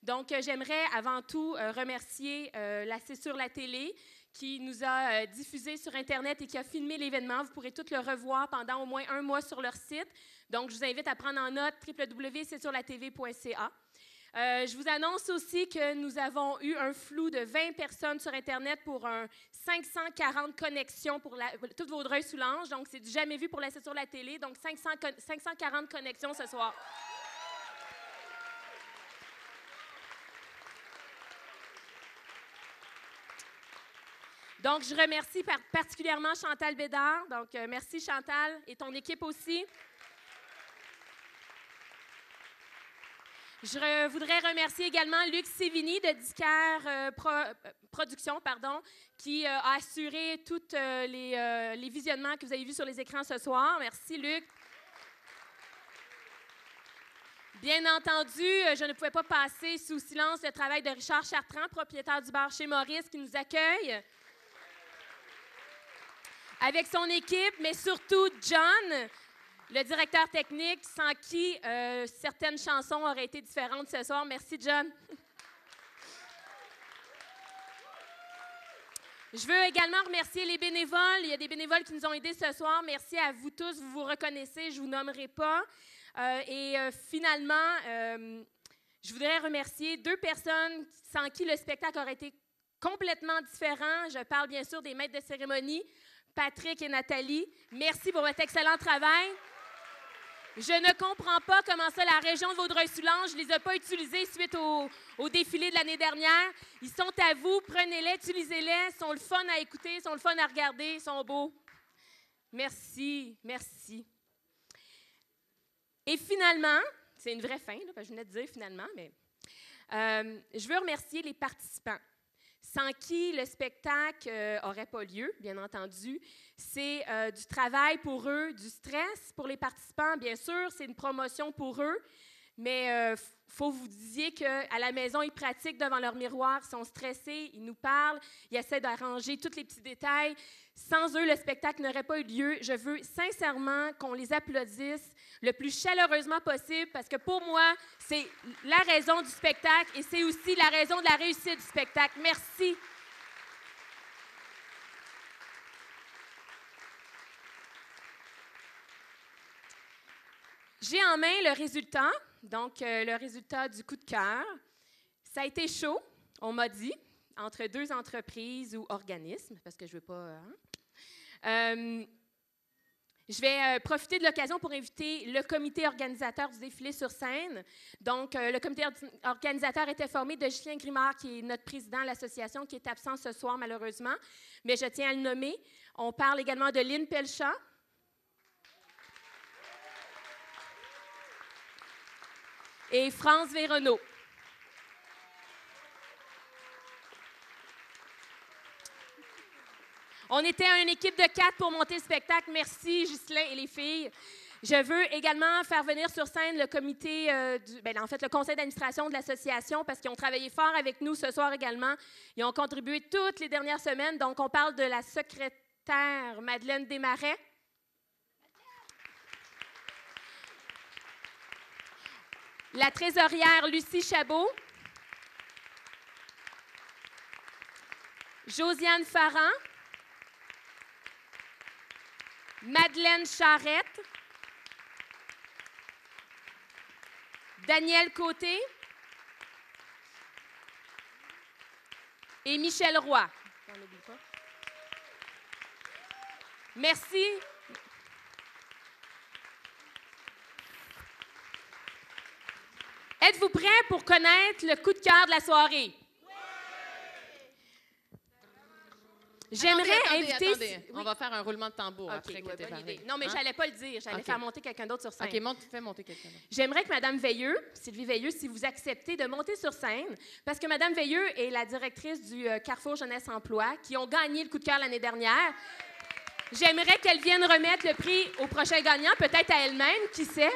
C: Donc, j'aimerais avant tout remercier C'est sur la télé qui nous a diffusé sur Internet et qui a filmé l'événement. Vous pourrez tout le revoir pendant au moins 1 mois sur leur site. Donc, je vous invite à prendre en note www.csurlatv.ca. Je vous annonce aussi que nous avons eu un flou de 20 personnes sur Internet pour un 540 connexions pour toute Vaudreuil-Soulanges. Donc, c'est du jamais vu pour C'est sur la télé. Donc, 540 connexions ce soir. Donc, je remercie particulièrement Chantal Bédard. Donc, merci Chantal et ton équipe aussi. Je voudrais remercier également Luc Sévigny de Disquaire Productions, qui a assuré tous les visionnements que vous avez vus sur les écrans ce soir. Merci, Luc. Bien entendu, je ne pouvais pas passer sous silence le travail de Richard Chartrand, propriétaire du bar Chez Maurice, qui nous accueille avec son équipe, mais surtout John, le directeur technique, sans qui certaines chansons auraient été différentes ce soir. Merci, John. Je veux également remercier les bénévoles. Il y a des bénévoles qui nous ont aidés ce soir. Merci à vous tous. Vous vous reconnaissez. Je ne vous nommerai pas. Finalement, je voudrais remercier 2 personnes sans qui le spectacle aurait été complètement différent. Je parle bien sûr des maîtres de cérémonie, Patrick et Nathalie. Merci pour votre excellent travail. Je ne comprends pas comment ça, la région de Vaudreuil-Soulanges ne les a pas utilisés suite au défilé de l'année dernière. Ils sont à vous, prenez-les, utilisez-les. Ils sont le fun à écouter, ils sont le fun à regarder, ils sont beaux. Merci, merci. Et finalement, c'est une vraie fin, là, parce que je venais de dire finalement, mais je veux remercier les participants, sans qui le spectacle n'aurait pas lieu, bien entendu. C'est du travail pour eux, du stress pour les participants, bien sûr, c'est une promotion pour eux, mais faut vous disiez qu'à la maison, ils pratiquent devant leur miroir, ils sont stressés, ils nous parlent, ils essaient d'arranger tous les petits détails. Sans eux, le spectacle n'aurait pas eu lieu. Je veux sincèrement qu'on les applaudisse le plus chaleureusement possible parce que pour moi, c'est la raison du spectacle et c'est aussi la raison de la réussite du spectacle. Merci. J'ai en main le résultat, donc le résultat du coup de cœur. Ça a été chaud, on m'a dit, entre 2 entreprises ou organismes, parce que je ne veux pas... je vais profiter de l'occasion pour inviter le comité organisateur du défilé sur scène. Donc, le comité organisateur était formé de Ghislain Grimard, qui est notre président de l'association, qui est absent ce soir, malheureusement, mais je tiens à le nommer. On parle également de Lynn Pelchat, et France Véronneau. On était une équipe de 4 pour monter le spectacle. Merci, Ghislain et les filles. Je veux également faire venir sur scène le comité, le conseil d'administration de l'association parce qu'ils ont travaillé fort avec nous ce soir également. Ils ont contribué toutes les dernières semaines. Donc, on parle de la secrétaire Madeleine Desmarais. La trésorière Lucie Chabot. Josiane Farran. Madeleine Charette. Daniel Côté. Et Michel Roy. On n'oublie pas. Merci. Êtes-vous prêts pour connaître le coup de cœur de la soirée? Oui! J'aimerais
N: Attendez,
C: inviter...
N: attendez. On va faire un roulement de tambour
C: OK,
N: après que
C: ouais,
N: t'aies
C: bonne
N: parlé.
C: idée. Non, mais
N: Hein?
C: j'allais pas le dire. J'allais
N: OK.
C: faire monter quelqu'un d'autre sur scène.
N: OK, fais monter quelqu'un d'autre.
C: J'aimerais que Mme Veilleux, Sylvie Veilleux, si vous acceptez de monter sur scène, parce que Mme Veilleux est la directrice du Carrefour Jeunesse Emploi, qui ont gagné le coup de cœur l'année dernière. J'aimerais qu'elle vienne remettre le prix au prochain gagnant, peut-être à elle-même, qui sait.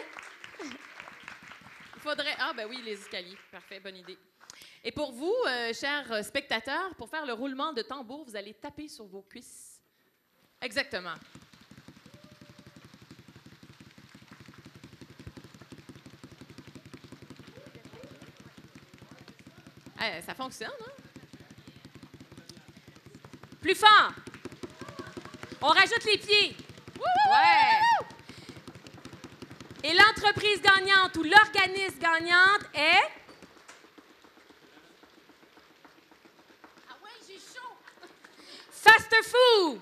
N: Il faudrait... Ah, ben oui, les escaliers. Parfait, bonne idée. Et pour vous, chers spectateurs, pour faire le roulement de tambour, vous allez taper sur vos cuisses. Exactement. Ça fonctionne, hein?
C: Plus fort! On rajoute les pieds.
N: Ouais!
C: Et l'entreprise gagnante ou l'organisme gagnante est... Ah ouais, j'ai chaud! Faster Food!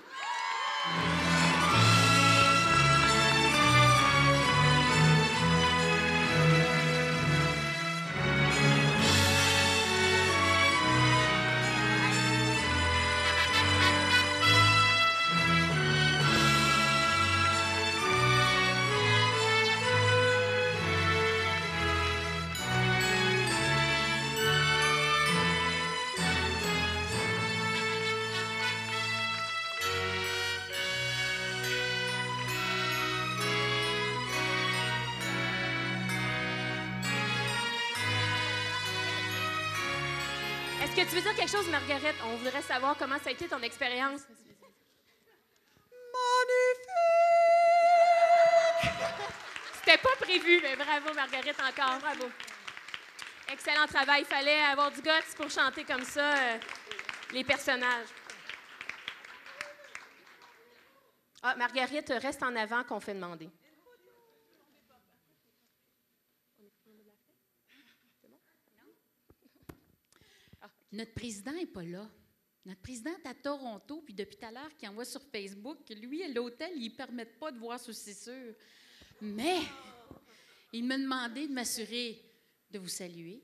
C: Est-ce que tu veux dire quelque chose, Marguerite? On voudrait savoir comment ça a été ton expérience. Magnifique! C'était pas prévu, mais bravo, Marguerite, encore. Bravo. Excellent travail. Il fallait avoir du guts pour chanter comme ça les personnages. Ah, Marguerite, reste en avant qu'on fait demander.
O: Notre président n'est pas là. Notre président est à Toronto, puis depuis tout à l'heure, qu'il envoie sur Facebook que lui, à l'hôtel, ils ne permettent pas de voir sous cessure. Mais il m'a demandé de m'assurer de vous saluer.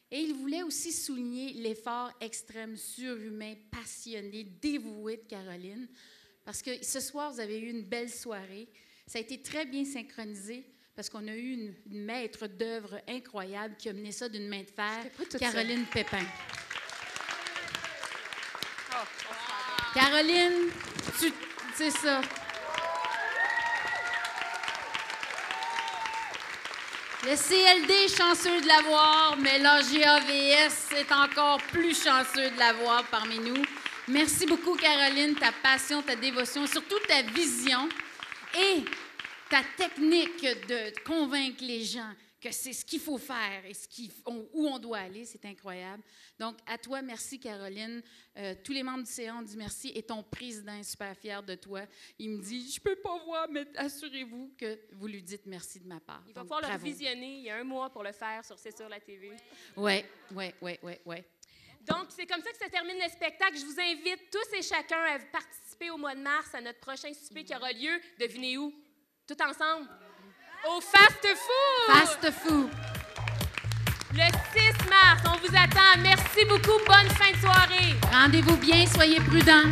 O: Et il voulait aussi souligner l'effort extrême, surhumain, passionné, dévoué de Caroline. Parce que ce soir, vous avez eu une belle soirée. Ça a été très bien synchronisé. Parce qu'on a eu une maître d'œuvre incroyable qui a mené ça d'une main de fer, Caroline Pépin. Caroline, c'est ça. Le CLD est chanceux de l'avoir, mais l'AGAVS est encore plus chanceux de l'avoir parmi nous. Merci beaucoup, Caroline, ta passion, ta dévotion, surtout ta vision et ta technique de convaincre les gens que c'est ce qu'il faut faire et où on doit aller. C'est incroyable. Donc, à toi, merci, Caroline. Tous les membres du CA ont dit merci et ton président est super fier de toi. Il me dit, je peux pas voir, mais assurez-vous que vous lui dites merci de ma part.
C: Il va pouvoir le visionner. Il y a 1 mois pour le faire C'est sur la TV.
O: Oui.
C: Donc, c'est comme ça que ça termine le spectacle. Je vous invite tous et chacun à participer au mois de mars à notre prochain souper qui aura lieu, devinez où? Tout ensemble. Au Fast Food!
O: Fast Food!
C: Le 6 mars, on vous attend. Merci beaucoup. Bonne fin de soirée.
O: Rendez-vous bien, soyez prudents.